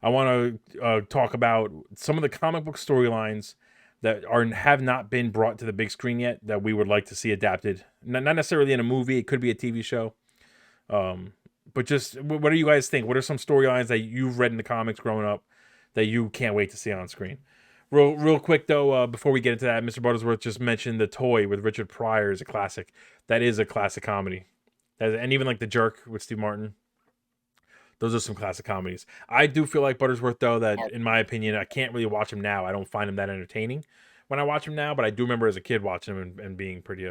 Speaker 1: I want to talk about some of the comic book storylines that have not been brought to the big screen yet that we would like to see adapted. Not necessarily in a movie. It could be a TV show. But just, what do you guys think? What are some storylines that you've read in the comics growing up that you can't wait to see on screen? Real quick though, before we get into that, Mr. Buttersworth just mentioned The Toy with Richard Pryor is a classic. That is a classic comedy. And even like The Jerk with Steve Martin. Those are some classic comedies. I do feel like Buttersworth though that, in my opinion, I can't really watch him now. I don't find him that entertaining when I watch him now, but I do remember as a kid watching him and being pretty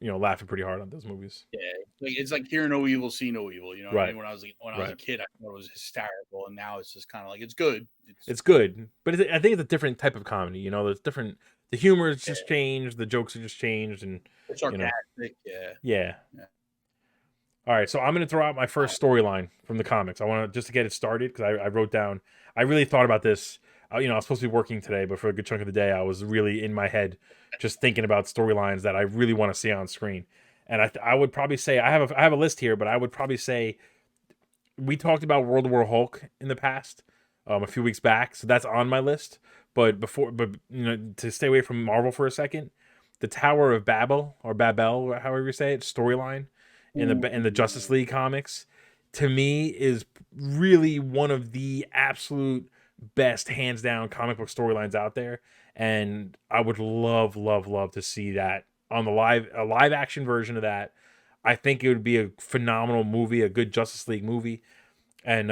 Speaker 1: laughing pretty hard on those movies.
Speaker 2: Yeah, it's like hear no evil, see no evil. You know, what I
Speaker 1: Right.
Speaker 2: mean? When I was a kid, I thought it was hysterical, and now it's just kind of like it's good.
Speaker 1: It's good, but I think it's a different type of comedy. You know, there's different. The humor is just changed. The jokes are just changed, and
Speaker 2: it's sarcastic.
Speaker 1: Yeah. All right, so I'm going to throw out my first storyline from the comics. I want to just to get it started because I wrote down. I really thought about this. I was supposed to be working today, but for a good chunk of the day, I was really in my head, just thinking about storylines that I really want to see on screen. And I would probably say I have a list here, but I would probably say we talked about World War Hulk in the past, a few weeks back, so that's on my list. But to stay away from Marvel for a second, the Tower of Babel or Babel, however you say it, storyline in the Justice League comics, to me is really one of the absolute best, hands down comic book storylines out there, and I would love to see that on a live action version of that. I think it would be a phenomenal movie, a good Justice League movie. And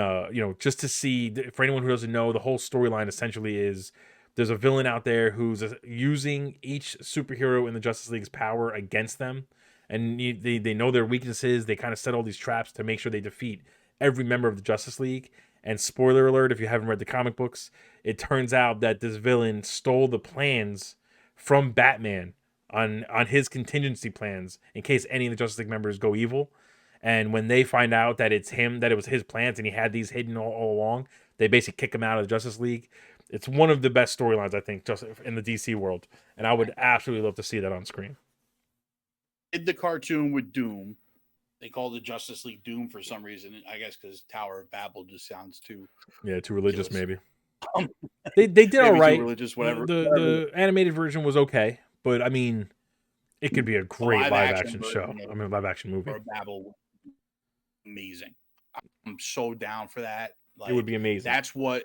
Speaker 1: just to see, for anyone who doesn't know, the whole storyline essentially is there's a villain out there who's using each superhero in the Justice League's power against them, and they know their weaknesses. They kind of set all these traps to make sure they defeat every member of the Justice League. And spoiler alert, if you haven't read the comic books, it turns out that this villain stole the plans from Batman on his contingency plans in case any of the Justice League members go evil. And when they find out that it's him, that it was his plans, and he had these hidden all along, they basically kick him out of the Justice League. It's one of the best storylines, I think, just in the DC world. And I would absolutely love to see that on screen.
Speaker 2: Did the cartoon with Doom. They call the Justice League Doom for some reason. I guess because Tower of Babel just sounds too
Speaker 1: religious, maybe. They did all right.
Speaker 2: Religious, whatever.
Speaker 1: The animated version was okay, but I mean, it could be a great live action show. Live action movie.
Speaker 2: Or Babel, amazing. I'm so down for that.
Speaker 1: It would be amazing.
Speaker 2: That's what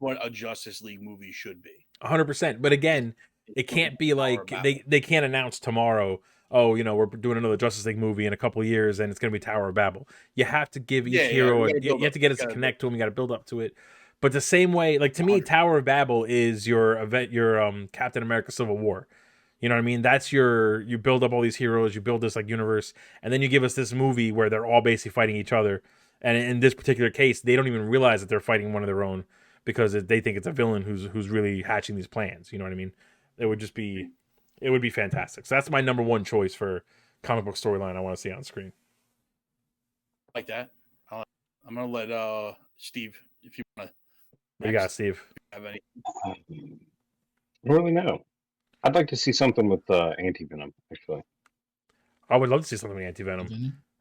Speaker 2: a Justice League movie should be.
Speaker 1: 100%. But again, it can't be like they can't announce tomorrow, we're doing another Justice League movie in a couple of years and it's going to be Tower of Babel. You have to give each hero, you have to get us to connect to him. You got to build up to it. But the same way, like to me, Tower of Babel is your Captain America Civil War. You know what I mean? That's you build up all these heroes, you build this like universe, and then you give us this movie where they're all basically fighting each other. And in this particular case, they don't even realize that they're fighting one of their own because they think it's a villain who's really hatching these plans. You know what I mean? It would be fantastic. So that's my number one choice for comic book storyline I want to see on screen.
Speaker 2: Like that. I'm gonna let Steve, if you want to.
Speaker 1: What you got, Steve?
Speaker 2: Have any?
Speaker 4: I don't really know. I'd like to see something with Anti-Venom, actually.
Speaker 1: I would love to see something with Anti-Venom.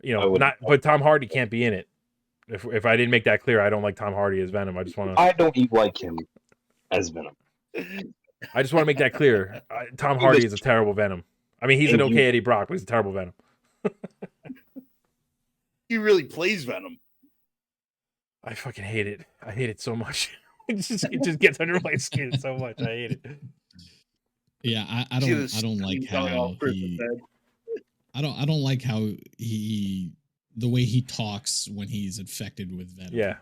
Speaker 4: Mm-hmm.
Speaker 1: But Tom Hardy can't be in it. If I didn't make that clear, I don't like Tom Hardy as Venom. I
Speaker 4: don't like him as Venom.
Speaker 1: I just want to make that clear. Tom Hardy is a terrible Venom. I mean, he's an okay Eddie Brock, but he's a terrible Venom.
Speaker 2: He really plays Venom.
Speaker 1: I fucking hate it. I hate it so much. It just gets under my skin so much. I hate it.
Speaker 3: Yeah, I don't like how he. I don't like how he the way he talks when he's infected with Venom.
Speaker 1: Yeah,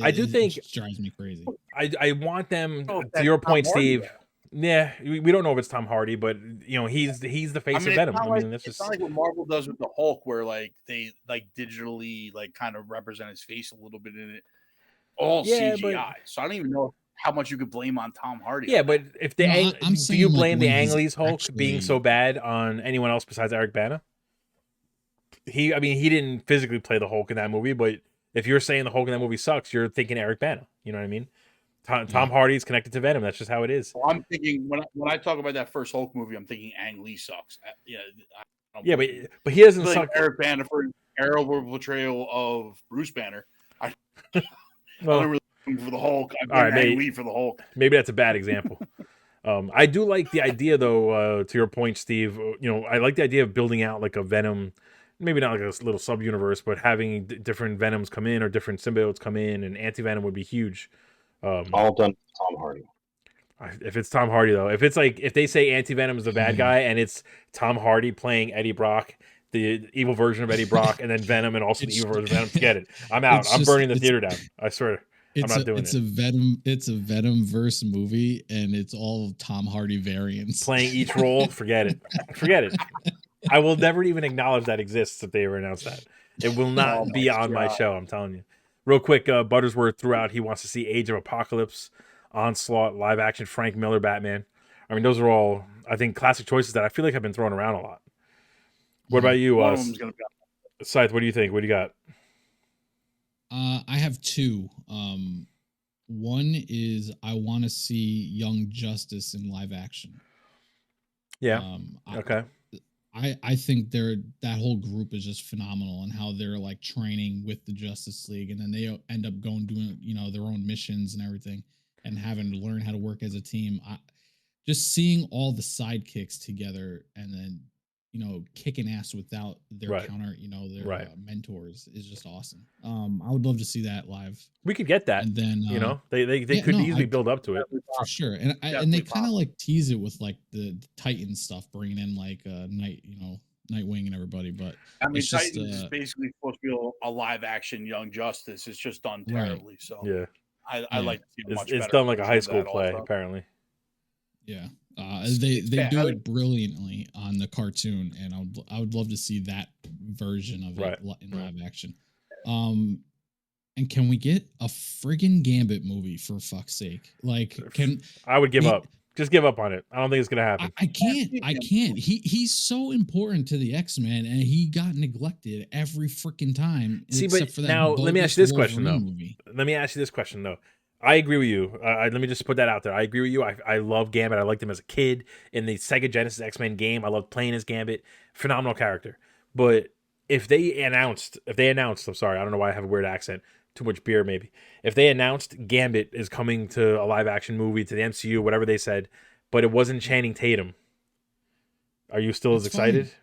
Speaker 1: I do think
Speaker 3: it drives me crazy.
Speaker 1: I want them to your point, Steve. Yeah, we don't know if it's Tom Hardy, but he's the face of Venom.
Speaker 2: It's not like what Marvel does with the Hulk, where like they like digitally like kind of represent his face a little bit in it, all CGI. So I don't even know how much you could blame on Tom Hardy.
Speaker 1: Yeah, but if do you blame the Ang Lee's Hulk being so bad on anyone else besides Eric Bana? He didn't physically play the Hulk in that movie, but if you're saying the Hulk in that movie sucks, you're thinking Eric Bana. You know what I mean? Tom Hardy is connected to Venom. That's just how it is.
Speaker 2: Well, I'm thinking when I talk about that first Hulk movie, I'm thinking Ang Lee sucks.
Speaker 1: But he doesn't suck.
Speaker 2: Eric Bana for an terrible portrayal of Bruce Banner. I'm really looking for the Hulk. I'm Ang Lee for the Hulk.
Speaker 1: Maybe that's a bad example. I do like the idea, though. To your point, Steve. I like the idea of building out like a Venom. Maybe not like a little sub-universe, but having different Venoms come in or different symbiotes come in, and Anti-Venom would be huge.
Speaker 4: All done with Tom Hardy.
Speaker 1: If it's Tom Hardy though, if it's like if they say Anti-Venom is the bad guy and it's Tom Hardy playing Eddie Brock, the evil version of Eddie Brock, and then Venom and also the evil version of Venom, forget it. I'm out. I'm burning the theater down. I swear. I'm not doing it.
Speaker 3: It's a Venom verse movie, and it's all Tom Hardy variants
Speaker 1: playing each role. Forget it. Forget it. I will never even acknowledge that exists if they ever announce that. It will not be on my show. I'm telling you. Real quick, Buttersworth threw out he wants to see Age of Apocalypse, Onslaught, live action, Frank Miller, Batman. I mean, those are all, I think, classic choices that I feel like have been thrown around a lot. What about you, Scythe? What do you think? What do you got?
Speaker 3: I have two. One is I want to see Young Justice in live action.
Speaker 1: Yeah. Okay.
Speaker 3: I think that whole group is just phenomenal, and how they're like training with the Justice League, and then they end up doing their own missions and everything, and having to learn how to work as a team. Just seeing all the sidekicks together, and then kicking ass without their counter, their mentors is just awesome. I would love to see that live.
Speaker 1: We could get that, and then they could easily build up to it
Speaker 3: for sure. And they kind of like tease it with like the Titan stuff, bringing in like Nightwing and everybody. But
Speaker 2: I mean, Titan is basically supposed to be a live action Young Justice. It's just done terribly. So
Speaker 1: yeah,
Speaker 2: I like to see much better.
Speaker 1: It's done like a high school play, apparently.
Speaker 3: Yeah, they do it brilliantly on the cartoon, and I would love to see that version of it in live action. And can we get a friggin' Gambit movie, for fuck's sake? Like,
Speaker 1: I would give up. Just give up on it. I don't think it's gonna happen.
Speaker 3: I can't. He's so important to the X-Men, and he got neglected every freaking time.
Speaker 1: See, but for that now let me ask you this question though. Let me ask you this question though. I agree with you. Let me just put that out there. I agree with you. I love Gambit. I liked him as a kid in the Sega Genesis X-Men game. I loved playing as Gambit. Phenomenal character. But if they announced, I'm sorry, I don't know why I have a weird accent. Too much beer, maybe. If they announced Gambit is coming to a live action movie, to the MCU, whatever they said, but it wasn't Channing Tatum, are you still as excited? Fine.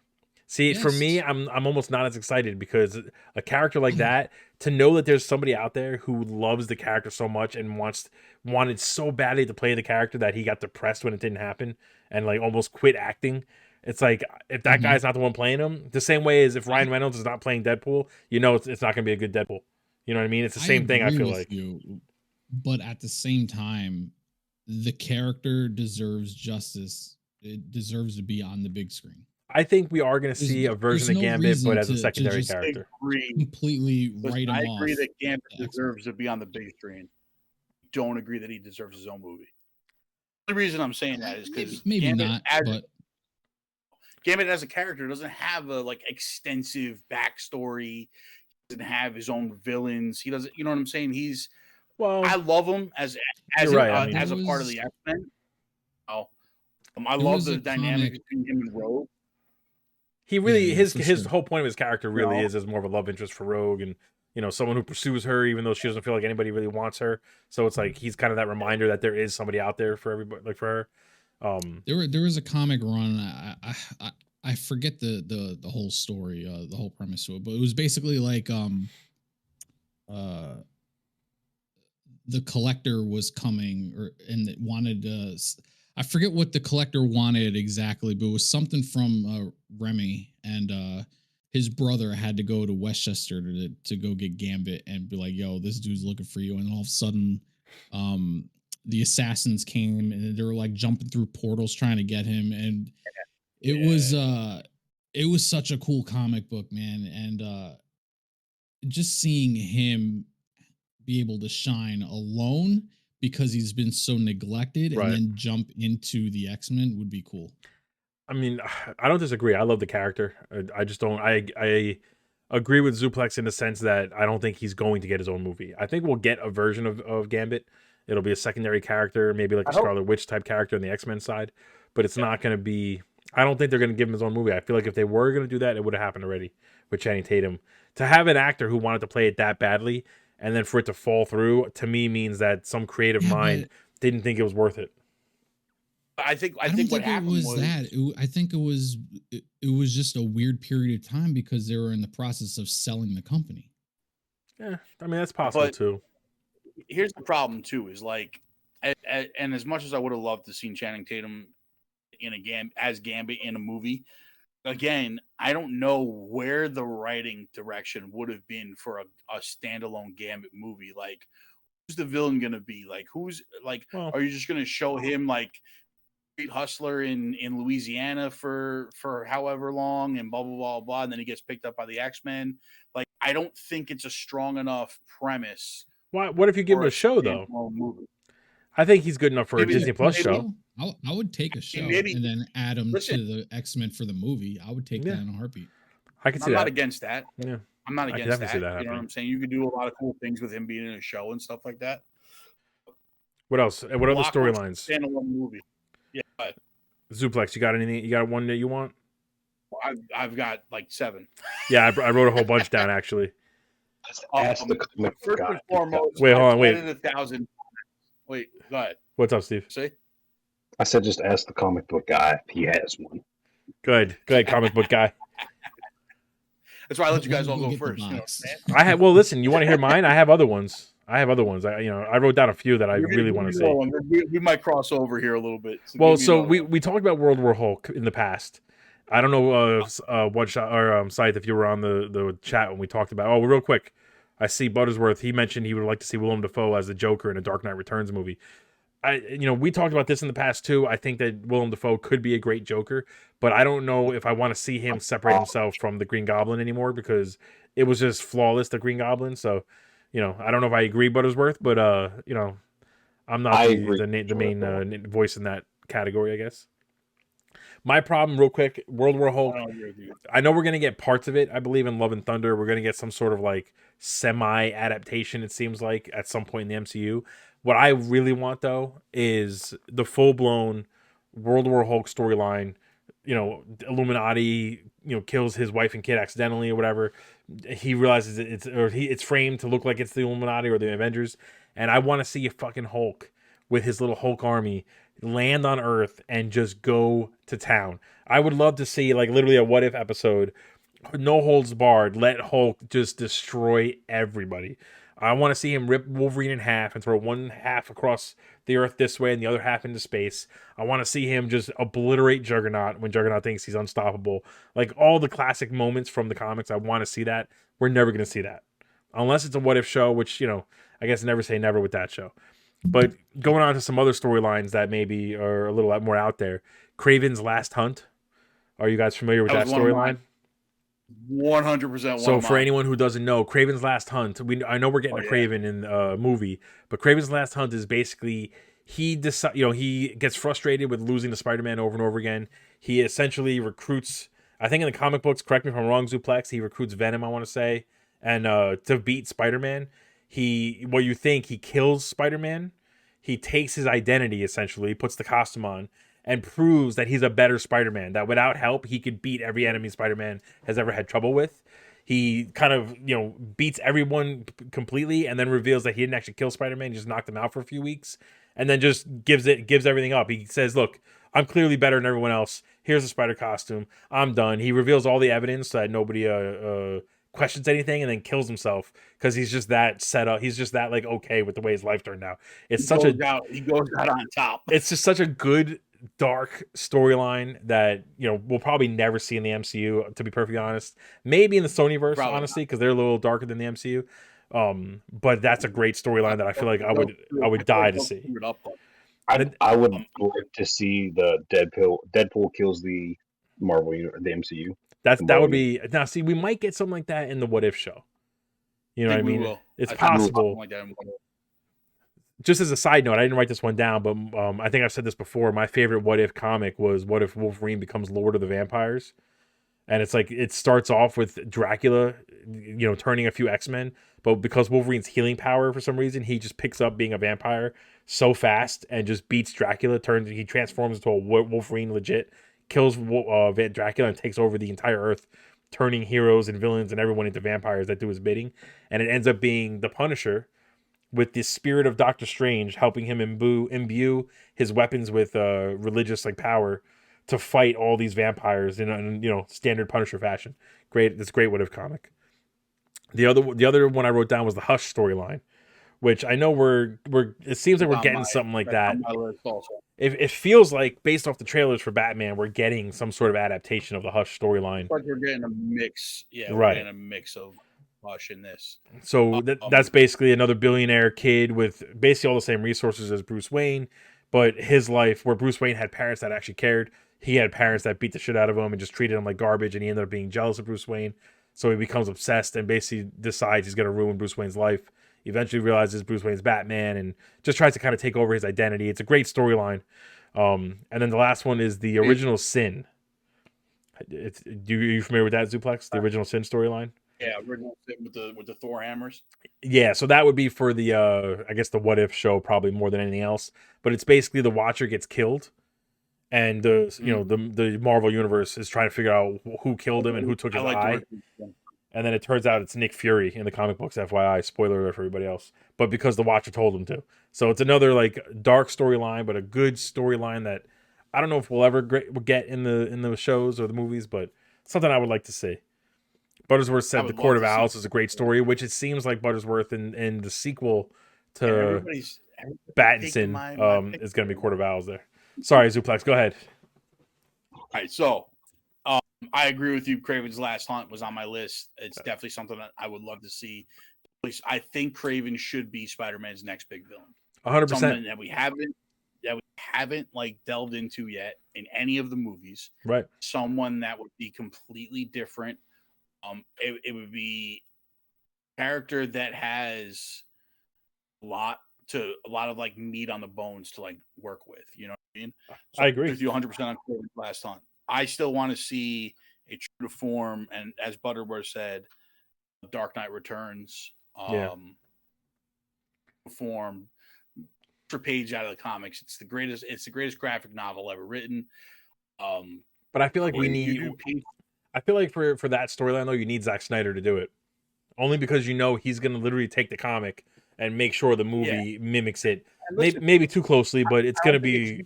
Speaker 1: See, yes. For me, I'm almost not as excited, because a character like that, to know that there's somebody out there who loves the character so much and wanted so badly to play the character that he got depressed when it didn't happen and like almost quit acting. It's like, if that guy's not the one playing him, the same way as if Ryan Reynolds is not playing Deadpool, it's not going to be a good Deadpool. You know what I mean? It's the same thing, I feel like.
Speaker 3: But at the same time, the character deserves justice. It deserves to be on the big screen.
Speaker 1: I think we are going to see a version of Gambit, but as a secondary character.
Speaker 3: Completely write him off.
Speaker 2: I agree that Gambit deserves to be on the big screen. Don't agree that he deserves his own movie. The reason I'm saying that is because Gambit as a character doesn't have a extensive backstory. He doesn't have his own villains. He doesn't. You know what I'm saying? I love him as a part of the X-Men. I love the dynamic between him and Rogue.
Speaker 1: He really his whole point of his character really is as more of a love interest for Rogue, and someone who pursues her even though she doesn't feel like anybody really wants her. So it's like he's kind of that reminder that there is somebody out there for everybody, like for her.
Speaker 3: There was a comic run. I forget the whole story, the whole premise to it, but it was basically like the Collector was coming, and it wanted I forget what the Collector wanted exactly, but it was something from Remy, and his brother had to go to Westchester to go get Gambit and be like, yo, this dude's looking for you. And all of a sudden, the assassins came, and they were like jumping through portals trying to get him. And it was such a cool comic book, man. And just seeing him be able to shine alone because he's been so neglected and then jump into the X-Men would be cool.
Speaker 1: I mean, I don't disagree. I love the character. I just don't. I agree with Zuplex in the sense that I don't think he's going to get his own movie. I think we'll get a version of Gambit. It'll be a secondary character, maybe like a Scarlet Witch type character on the X-Men side, but it's not going to be. I don't think they're going to give him his own movie. I feel like if they were going to do that, it would have happened already with Channing Tatum. To have an actor who wanted to play it that badly and then for it to fall through, to me means that some creative mind didn't think it was worth it.
Speaker 2: I think what happened was
Speaker 3: that. I think it was just a weird period of time because they were in the process of selling the company.
Speaker 1: Yeah, I mean that's possible too.
Speaker 2: Here's the problem too: is like and as much as I would have loved to seen Channing Tatum in as Gambit in a movie, again, I don't know where the writing direction would have been for a standalone Gambit movie. Like, who's the villain going to be? Like, are you just going to show him like street hustler in Louisiana for however long and blah, blah, blah, blah, and then he gets picked up by the X-Men? Like, I don't think it's a strong enough premise.
Speaker 1: What if you give him a show, though?
Speaker 2: Movie.
Speaker 1: I think he's good enough for a Disney Plus show.
Speaker 3: I would take a show and then add him to the X-Men for the movie. I would take that in a heartbeat.
Speaker 1: I could see
Speaker 2: I'm
Speaker 1: that.
Speaker 2: not against that.
Speaker 1: Yeah.
Speaker 2: I'm not against that.
Speaker 1: See that
Speaker 2: you know what I'm saying? You could do a lot of cool things with him being in a show and stuff like that.
Speaker 1: What else? What other storylines?
Speaker 2: Standalone movie. Yeah.
Speaker 1: Zuplex, you got anything? You got one that you want?
Speaker 2: I've got like 7.
Speaker 1: Yeah, I wrote a whole bunch down actually.
Speaker 2: First and foremost,
Speaker 1: wait, hold on, wait.
Speaker 2: 1,000. Wait, go ahead.
Speaker 1: What's up, Steve?
Speaker 2: See?
Speaker 4: I said just ask the comic book guy if he has one.
Speaker 1: Good, comic book guy.
Speaker 2: That's why I let you guys all go first. You
Speaker 1: know, well, listen, you want to hear mine? I have other ones. I wrote down a few that I really want to see.
Speaker 2: We might cross over here a little bit.
Speaker 1: So we talked about World War Hulk in the past. I don't know what shot or site if you were on the chat when we talked about. Oh, real quick, I see Buttersworth. He mentioned he would like to see Willem Dafoe as the Joker in a Dark Knight Returns movie. We talked about this in the past too. I think that Willem Dafoe could be a great Joker, but I don't know if I want to see him separate himself from the Green Goblin anymore because it was just flawless, the Green Goblin. So, I don't know if I agree, Buttersworth, but I'm not the main voice in that category, I guess. My problem, real quick, World War Hulk. I know we're gonna get parts of it. I believe in Love and Thunder. We're gonna get some sort of like semi-adaptation. It seems like at some point in the MCU. What I really want though is the full-blown World War Hulk storyline. Illuminati, kills his wife and kid accidentally or whatever. He realizes it's framed to look like it's the Illuminati or the Avengers. And I want to see a fucking Hulk with his little Hulk army land on Earth and just go to town. I would love to see like literally a what if episode, no holds barred, let Hulk just destroy everybody. I want to see him rip Wolverine in half and throw one half across the Earth this way and the other half into space. I want to see him just obliterate Juggernaut when Juggernaut thinks he's unstoppable. Like all the classic moments from the comics, I want to see that. We're never going to see that. Unless it's a what if show, which, I guess never say never with that show. But going on to some other storylines that maybe are a little more out there. Kraven's Last Hunt. Are you guys familiar with that storyline?
Speaker 2: 100%.
Speaker 1: So for anyone who doesn't know, Kraven's Last Hunt, I know we're getting a Kraven in the movie, but Kraven's Last Hunt is basically he gets frustrated with losing to Spider-Man over and over again. He essentially recruits, I think in the comic books, correct me if I'm wrong, Zuplex, he recruits Venom, I want to say, and to beat Spider-Man. He kills Spider-Man. He takes his identity, essentially, puts the costume on, and proves that he's a better Spider-Man, that without help, he could beat every enemy Spider-Man has ever had trouble with. He kind of, beats everyone completely and then reveals that he didn't actually kill Spider-Man, just knocked him out for a few weeks, and then just gives everything up. He says, look, I'm clearly better than everyone else. Here's the spider costume. I'm done. He reveals all the evidence so that nobody questions anything and then kills himself because he's just that set up. He's just that okay with the way his life turned out. He
Speaker 2: goes out on top.
Speaker 1: It's just such a good dark storyline that we'll probably never see in the MCU, to be perfectly honest. Maybe in the Sonyverse, honestly, because they're a little darker than the MCU. But that's a great storyline that I feel like I would die to see.
Speaker 4: I would like to see the Deadpool kills the Marvel the MCU.
Speaker 1: That would be now. See, we might get something like that in the What If show. You know what I mean? It's possible. Just as a side note, I didn't write this one down, but I think I've said this before. My favorite What If comic was What If Wolverine becomes Lord of the Vampires, and it's like it starts off with Dracula, turning a few X-Men, but because Wolverine's healing power for some reason, he just picks up being a vampire so fast and just beats Dracula. He transforms into a Wolverine legit, kills Dracula, and takes over the entire Earth, turning heroes and villains and everyone into vampires that do his bidding. And it ends up being the Punisher, with the spirit of Doctor Strange helping him imbue his weapons with religious power to fight all these vampires in standard Punisher fashion. Great, this great What If comic. The other one I wrote down was the Hush storyline, which I know we're it seems like we're
Speaker 2: On
Speaker 1: getting
Speaker 2: my-
Speaker 1: something like
Speaker 2: that's
Speaker 1: that.
Speaker 2: on my list also.
Speaker 1: It feels like based off the trailers for Batman, we're getting some sort of adaptation of the Hush storyline.
Speaker 2: But we're getting a mix. Yeah, we're
Speaker 1: Right.
Speaker 2: getting a mix of Hush in this.
Speaker 1: So that's basically another billionaire kid with basically all the same resources as Bruce Wayne, but his life, where Bruce Wayne had parents that actually cared, he had parents that beat the shit out of him and just treated him like garbage, and he ended up being jealous of Bruce Wayne. So he becomes obsessed and basically decides he's going to ruin Bruce Wayne's life. Eventually realizes Bruce Wayne's Batman and just tries to kind of take over his identity. It's a great storyline. And then the last one is the original Sin. Are you familiar with that, Zuplex? The original Sin storyline?
Speaker 2: Yeah, original with the Thor hammers.
Speaker 1: Yeah, so that would be for the I guess the What If show probably more than anything else. But it's basically the Watcher gets killed, and the Marvel universe is trying to figure out who killed him and who took his eye. And then it turns out it's Nick Fury in the comic books. FYI, spoiler alert for everybody else. But because the Watcher told him to, so it's another like dark storyline, but a good storyline that I don't know if we'll ever get in the shows or the movies, but something I would like to see. Buttersworth said the Court of Owls is a great story, which it seems like Buttersworth in the sequel to Battinson is going to be Court of Owls there. Sorry, Zuplex, go ahead.
Speaker 2: All right, so I agree with you. Craven's Last Hunt was on my list. It's definitely something that I would love to see. I think Craven should be Spider-Man's next big villain.
Speaker 1: 100%.
Speaker 2: Something that we haven't like delved into yet in any of the movies.
Speaker 1: Right.
Speaker 2: Someone that would be completely different. It would be a character that has a lot of like meat on the bones to like work with. You know what I mean? So
Speaker 1: I agree
Speaker 2: with you 100% on Craven's Last Hunt. I still want to see a true to form, and as Butterworth said, Dark Knight Returns form page out of the comics. It's the greatest graphic novel ever written.
Speaker 1: But I feel like I feel like for that storyline though, you need Zack Snyder to do it. Only because he's gonna literally take the comic and make sure the movie mimics it. Maybe too closely, but it's gonna be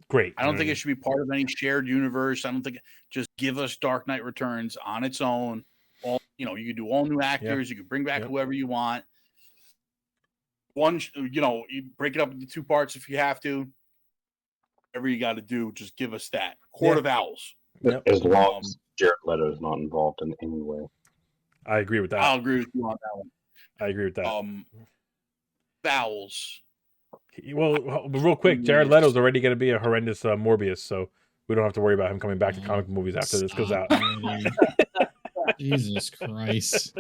Speaker 1: great.
Speaker 2: I don't think it should be part of any shared universe. I don't think just give us Dark Knight Returns on its own. You could do all new actors. You could bring back whoever you want. You break it up into two parts if you have to. Whatever you got to do, just give us that. Court of Owls.
Speaker 4: As long as Jared Leto is not involved in any way.
Speaker 1: I agree with that.
Speaker 2: I'll agree with you on that one.
Speaker 1: I agree with that.
Speaker 2: Owls.
Speaker 1: Well, real quick, Jared Leto's already going to be a horrendous Morbius, so we don't have to worry about him coming back to comic movies after this goes out.
Speaker 3: Jesus Christ.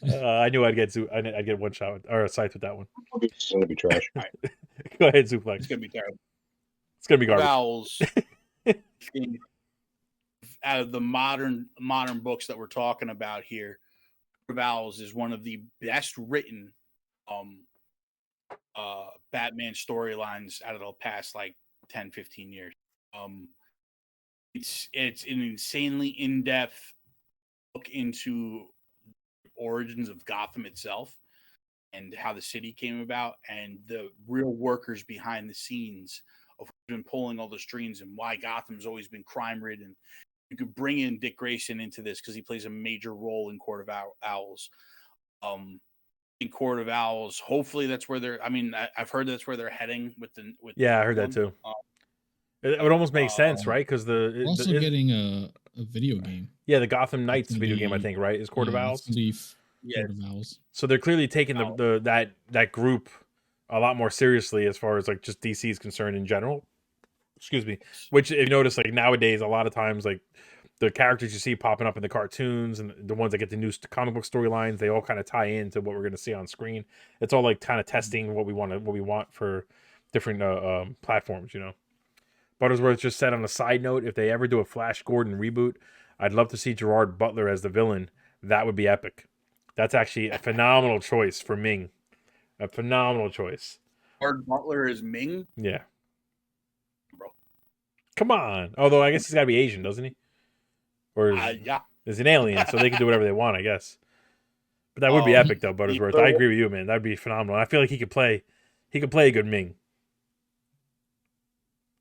Speaker 1: I knew I'd get one shot or a sight with that one.
Speaker 4: It's going to be trash.
Speaker 2: Right.
Speaker 1: Go ahead, Suplex.
Speaker 2: It's going to be terrible.
Speaker 1: It's going to be garbage.
Speaker 2: Owls. Out of the modern books that we're talking about here, Owls is one of the best written Batman storylines out of the past like 10, 15 years. It's an insanely in-depth look into origins of Gotham itself and how the city came about and the real workers behind the scenes of who's been pulling all the strings and why Gotham's always been crime ridden. You could bring in Dick Grayson into this because he plays a major role in Court of Owls. In Court of Owls, hopefully that's where I've heard that's where they're heading with
Speaker 1: I heard that too. It would almost make sense, right? Because
Speaker 3: we're also getting a video game.
Speaker 1: Yeah, the Gotham Knights video game, I think, right? Is Court of Owls.
Speaker 3: Court of Owls.
Speaker 1: So they're clearly taking that group a lot more seriously as far as like just DC is concerned in general. Excuse me. Which if you notice, like nowadays, a lot of times, like the characters you see popping up in the cartoons and the ones that get the new comic book storylines, they all kind of tie into what we're going to see on screen. It's all like kind of testing what we want for different platforms, Buttersworth just said on a side note, if they ever do a Flash Gordon reboot, I'd love to see Gerard Butler as the villain. That would be epic. That's actually a phenomenal choice for Ming. A phenomenal choice.
Speaker 2: Gerard Butler is Ming?
Speaker 1: Yeah.
Speaker 2: Bro.
Speaker 1: Come on. Although I guess he's got to be Asian, doesn't he? Or is an alien, so they can do whatever they want, I guess. But that would be epic, though, Buttersworth. I agree with you, man. That'd be phenomenal. I feel like he could play a good Ming.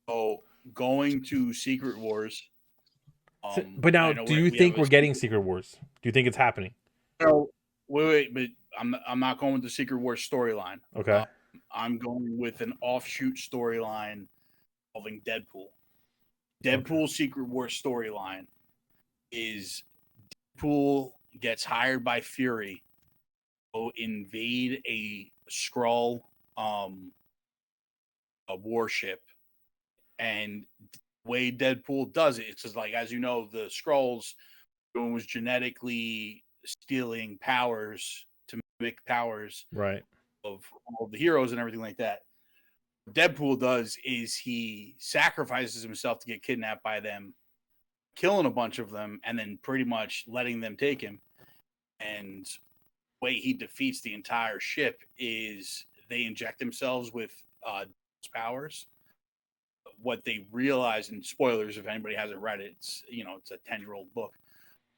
Speaker 2: Oh, going to Secret Wars.
Speaker 1: But now, do you think we're getting Secret Wars? Do you think it's happening?
Speaker 2: No, Wait, but I'm not going with the Secret Wars storyline.
Speaker 1: Okay.
Speaker 2: I'm going with an offshoot storyline involving Deadpool. Deadpool's Secret Wars storyline is Deadpool gets hired by Fury to invade a Skrull a warship, and the way Deadpool does it, it's just like, as you know, the Skrulls was genetically stealing powers to mimic powers
Speaker 1: Right.
Speaker 2: of all the heroes and everything like that. What Deadpool does is he sacrifices himself to get kidnapped by them, killing a bunch of them, and then pretty much letting them take him. And the way he defeats the entire ship is they inject themselves with powers. What they realize, and spoilers if anybody hasn't read it, it's it's a 10-year-old book.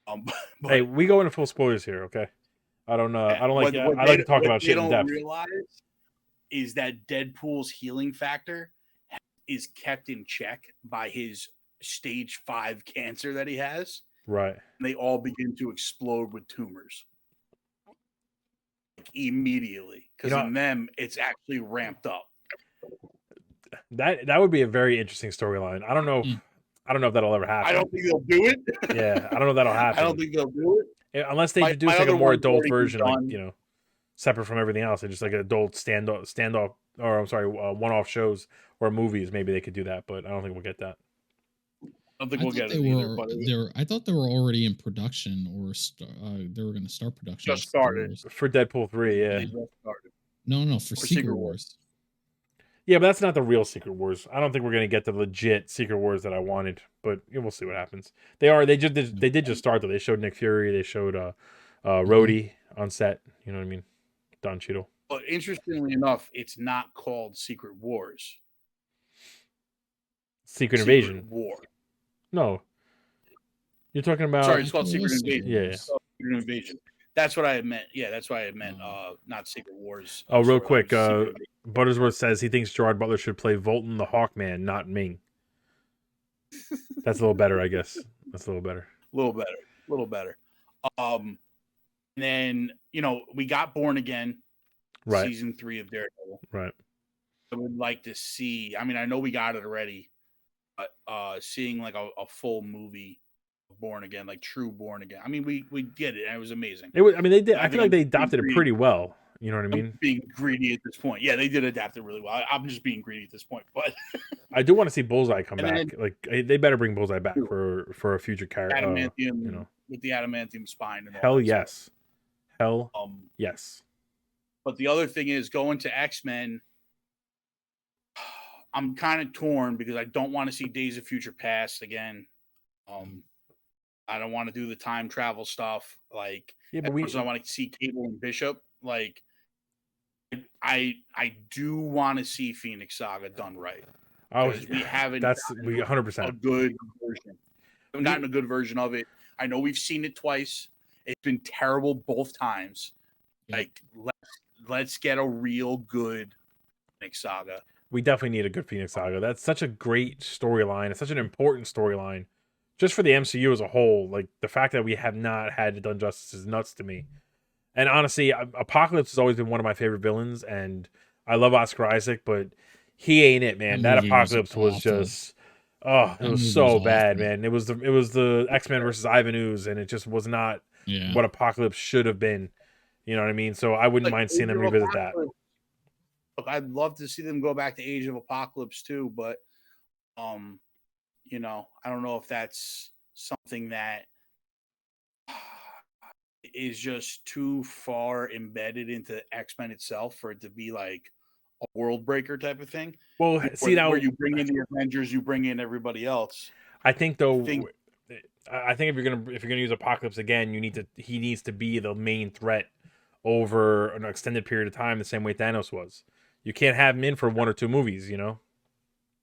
Speaker 2: But,
Speaker 1: Hey, we go into full spoilers here, okay? I don't like to talk about shit in depth.
Speaker 2: What they don't realize is that Deadpool's healing factor is kept in check by his stage 5 cancer that he has.
Speaker 1: Right.
Speaker 2: And they all begin to explode with tumors immediately, because in them it's actually ramped up.
Speaker 1: That would be a very interesting storyline. I don't know. I don't know if that'll ever happen.
Speaker 2: I don't think they'll do it.
Speaker 1: Yeah, I don't know if that'll happen.
Speaker 2: I don't think they'll do
Speaker 1: it unless they introduce like a more adult version, like separate from everything else. Just like adult standoff, or I'm sorry, one-off shows or movies. Maybe they could do that, but I don't think we'll get that.
Speaker 2: I don't think we'll get it either.
Speaker 3: I thought they were already in production, or they were going to start production.
Speaker 2: Just started
Speaker 1: for Deadpool 3. Yeah.
Speaker 3: No, for Secret Wars.
Speaker 1: Yeah, but that's not the real Secret Wars. I don't think we're gonna get the legit Secret Wars that I wanted, but we'll see what happens. They did just start though. They showed Nick Fury. They showed Rhodey on set. You know what I mean? Don Cheadle.
Speaker 2: But interestingly enough, it's not called Secret Wars.
Speaker 1: Secret Invasion.
Speaker 2: War.
Speaker 1: No, you're talking about.
Speaker 2: Sorry, it's called Secret Invasion.
Speaker 1: Yeah.
Speaker 2: Secret Invasion. That's what I had meant. Yeah, that's what I had meant. Not Secret Wars.
Speaker 1: Oh, real quick. Buttersworth says he thinks Gerard Butler should play Volton the Hawkman, not Ming. That's a little better, I guess. That's a little better.
Speaker 2: A little better. And then, we got Born Again.
Speaker 1: Right.
Speaker 2: Season 3 of Daredevil.
Speaker 1: Right.
Speaker 2: I would like to see, I know we got it already, but seeing like a full movie of Born Again, like true Born Again. We did it, and it was amazing.
Speaker 1: It was. They did. I feel like they adopted it pretty well. You know what I mean?
Speaker 2: I'm being greedy at this point. Yeah, they did adapt it really well. I'm just being greedy at this point, but
Speaker 1: I do want to see Bullseye come back. They better bring Bullseye back for a future character.
Speaker 2: Adamantium, with the adamantium spine. And
Speaker 1: Hell yes. Hell yes.
Speaker 2: But the other thing is, going to X-Men, I'm kind of torn because I don't want to see Days of Future Past again. I don't want to do the time travel stuff. Like, I want to see Cable and Bishop. Like, I do want to see Phoenix Saga done right. We haven't.
Speaker 1: We 100%
Speaker 2: a good version. We haven't gotten a good version of it. I know we've seen it twice. It's been terrible both times. Like, let's get a real good Phoenix Saga.
Speaker 1: We definitely need a good Phoenix Saga. That's such a great storyline. It's such an important storyline, just for the MCU as a whole. Like, the fact that we have not had it done justice is nuts to me. And honestly, Apocalypse has always been one of my favorite villains, and I love Oscar Isaac, but he ain't it, man. That Apocalypse was just, it was so bad, man. It was the X-Men versus Ivan Ooze, and it just was not what Apocalypse should have been. You know what I mean? So I wouldn't mind seeing them revisit that.
Speaker 2: Look, I'd love to see them go back to Age of Apocalypse too, but I don't know if that's something that is just too far embedded into X-Men itself for it to be like a world breaker type of thing.
Speaker 1: Well,
Speaker 2: where you bring in the Avengers, you bring in everybody else.
Speaker 1: I think though, I think if you're gonna use Apocalypse again, he needs to be the main threat over an extended period of time, the same way Thanos was. You can't have him in for 1 or 2 movies, I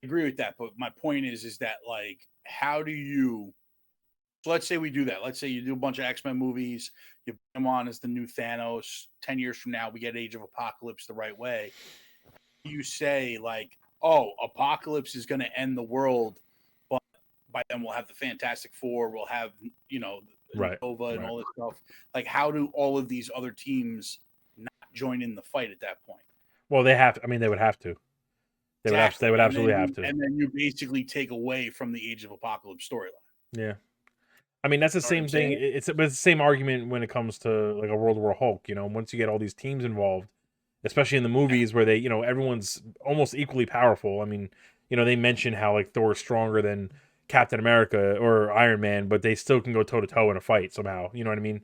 Speaker 2: agree with that, but my point is that, like, how do you? So let's say we do that. Let's say you do a bunch of X-Men movies, you bring him on as the new Thanos. 10 years from now, we get Age of Apocalypse the right way. You say, like, oh, Apocalypse is going to end the world, but by then we'll have the Fantastic Four, we'll have,
Speaker 1: Right.
Speaker 2: Nova and
Speaker 1: Right.
Speaker 2: all this stuff. Like, how do all of these other teams not join in the fight at that point?
Speaker 1: Well, they have. I mean, they would have to. They would. They would absolutely have to.
Speaker 2: And then you basically take away from the Age of Apocalypse storyline.
Speaker 1: Yeah. I mean, that's the same thing. It's the same argument when it comes to like a World War Hulk. You know, once you get all these teams involved, especially in the movies where they, you know, everyone's almost equally powerful. I mean, you know, they mention how like Thor's stronger than Captain America or Iron Man, but they still can go toe to toe in a fight somehow. You know what I mean?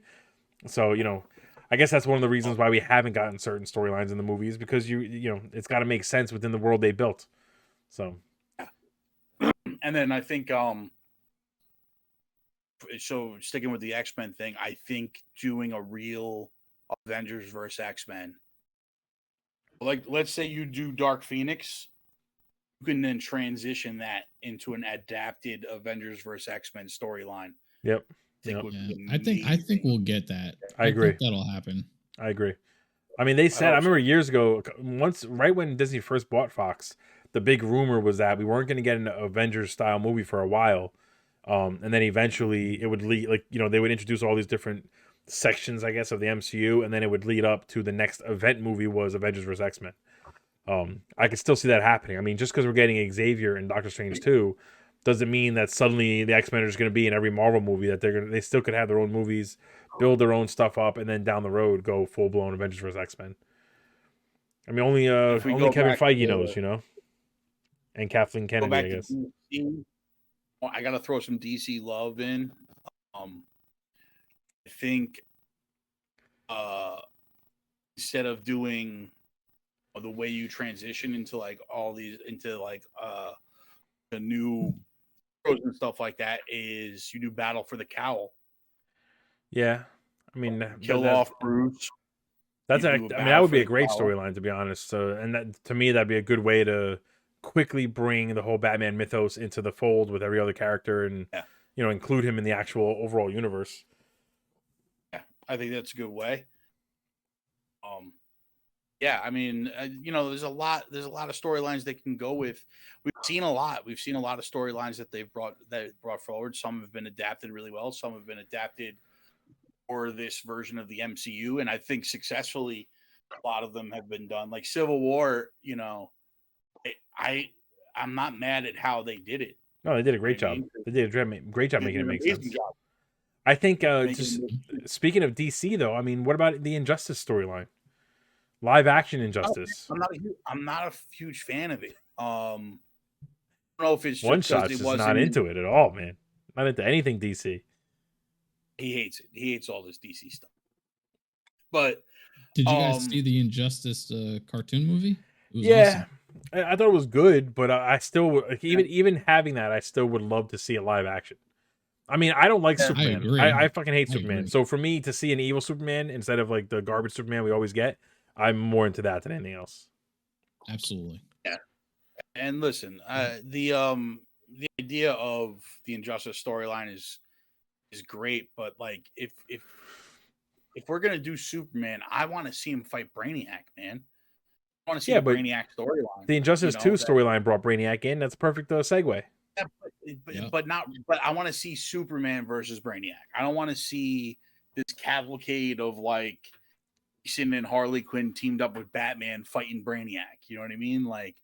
Speaker 1: So, you know, I guess that's one of the reasons why we haven't gotten certain storylines in the movies, because you know, it's got to make sense within the world they built. So,
Speaker 2: and then I think so sticking with the X-Men thing, I think doing a real Avengers versus X-Men, like let's say you do Dark Phoenix, you can then transition that into an adapted Avengers versus X-Men storyline.
Speaker 1: Yep.
Speaker 3: I think we'll get that.
Speaker 1: I agree.
Speaker 3: Think that'll happen.
Speaker 1: I agree. I mean, they said, I remember years ago, once right when Disney first bought Fox, the big rumor was that we weren't going to get an Avengers style movie for a while. And then eventually it would lead, like, you know, they would introduce all these different sections, I guess, of the MCU, and then it would lead up to the next event movie was Avengers vs. X-Men. I could still see that happening. I mean, just because we're getting Xavier and Doctor Strange 2 doesn't mean that suddenly the X-Men are just going to be in every Marvel movie, that they still could have their own movies, build their own stuff up, and then down the road go full-blown Avengers vs. X-Men. I mean, only Kevin Feige knows, you know? And Kathleen Kennedy, I guess.
Speaker 2: I got to throw some DC love in. I think instead of doing the way you transition into like all these into like the new heroes and stuff like that, is you do Battle for the Cowl.
Speaker 1: Yeah, I mean,
Speaker 2: kill off Bruce.
Speaker 1: That's I mean, that would be a great storyline, to be honest. So, and that, to me, that'd be a good way to quickly bring the whole Batman mythos into the fold with every other character, and you know, include him in the actual overall universe.
Speaker 2: Yeah, I think that's a good way. Yeah, I mean, you know, there's a lot of storylines they can go with. We've seen a lot of storylines that they've brought forward. Some have been adapted really well. Some have been adapted for this version of the MCU, and I think successfully. A lot of them have been done. Like Civil War, you know, I'm not mad at how they did it.
Speaker 1: No, they did a great job. They did a great job making it make sense. Job. I think just speaking of DC, though, I mean, what about the Injustice storyline? Live action Injustice.
Speaker 2: I'm not a huge fan of it. I don't know if it's
Speaker 1: One Shot's just not into it at all, man. Not into anything DC.
Speaker 2: He hates it. He hates all this DC stuff. But
Speaker 3: did you guys see the Injustice cartoon movie? It was
Speaker 1: awesome. I thought it was good, but I still even having that, I still would love to see a live action. I mean, I don't like Superman. I fucking hate Superman. Agree. So for me to see an evil Superman instead of like the garbage Superman we always get, I'm more into that than anything else.
Speaker 3: Absolutely.
Speaker 2: Yeah. And listen, the idea of the Injustice storyline is great, but like if we're gonna do Superman, I want to see him fight Brainiac, man. I want to see the Brainiac storyline.
Speaker 1: The Injustice 2 storyline brought Brainiac in. That's a perfect segue.
Speaker 2: Yeah, but I want to see Superman versus Brainiac. I don't want to see this cavalcade of like Jason and Harley Quinn teamed up with Batman fighting Brainiac. You know what I mean? Like,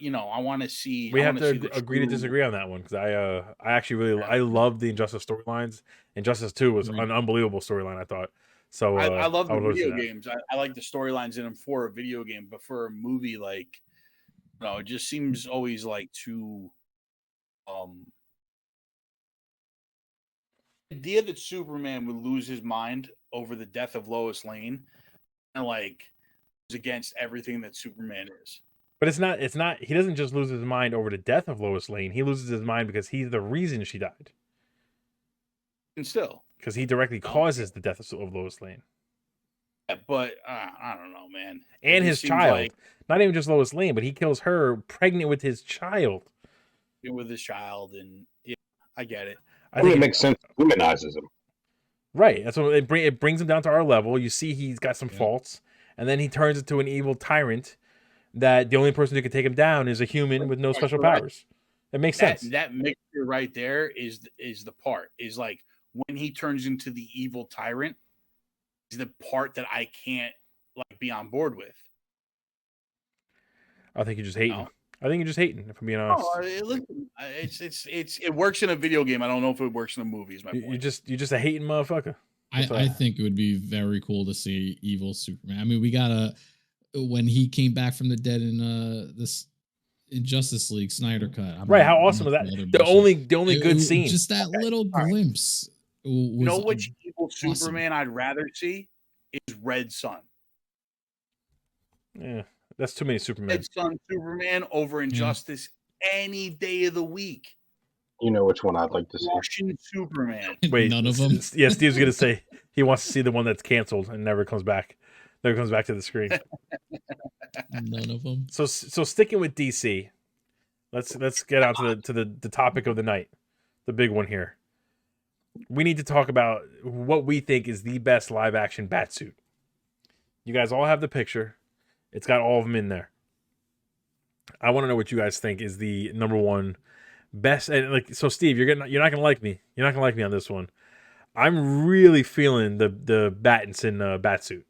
Speaker 2: you know, I want to see.
Speaker 1: We have to agree to disagree on that one, because I actually really I love the Injustice storylines. Injustice 2 was an unbelievable storyline, I thought. So
Speaker 2: I love the video games. I like the storylines in them for a video game, but for a movie, like, you know, it just seems always like too. The idea that Superman would lose his mind over the death of Lois Lane, and like, is against everything that Superman is.
Speaker 1: But it's not. He doesn't just lose his mind over the death of Lois Lane. He loses his mind because he's the reason she died.
Speaker 2: And still,
Speaker 1: because he directly causes the death of Lois Lane.
Speaker 2: Yeah, but I don't know, man.
Speaker 1: And his child, not even just Lois Lane, but he kills her pregnant with his child.
Speaker 2: With his child, and yeah, I get it.
Speaker 4: I think it makes sense. Humanizes him.
Speaker 1: Right. That's what it brings him down to our level. You see, he's got some faults, and then he turns into an evil tyrant. That the only person who can take him down is a human with no special powers. It makes sense.
Speaker 2: That mixture right there is the part. Is like when he turns into the evil tyrant is the part that I can't like be on board with.
Speaker 1: I think you're just hating.
Speaker 2: No.
Speaker 1: I think you're just hating, if I'm being honest.
Speaker 2: Oh, listen, it works in a video game. I don't know if it works in a movie. Is my point.
Speaker 1: You're just a hating motherfucker.
Speaker 3: I think it would be very cool to see evil Superman. I mean, we got when he came back from the dead in this in Justice League Snyder cut.
Speaker 1: Right? How awesome was that? The only good scene.
Speaker 3: Just that little glimpse.
Speaker 2: You know which evil Superman I'd rather see is Red Sun.
Speaker 1: Yeah, that's too many Superman.
Speaker 2: Red Sun Superman over Injustice any day of the week.
Speaker 4: You know which one I'd like to see?
Speaker 2: Russian Superman.
Speaker 1: Wait,
Speaker 3: none of them.
Speaker 1: Yeah, Steve's gonna say he wants to see the one that's canceled and never comes back. Never comes back to the screen.
Speaker 3: None of them.
Speaker 1: So sticking with DC, let's get out to the topic of the night, the big one here. We need to talk about what we think is the best live action Batsuit. You guys all have the picture. It's got all of them in there. I want to know what you guys think is the number one best. And like, so Steve, you're not gonna like me. You're not gonna like me on this one. I'm really feeling the Battinson Batsuit.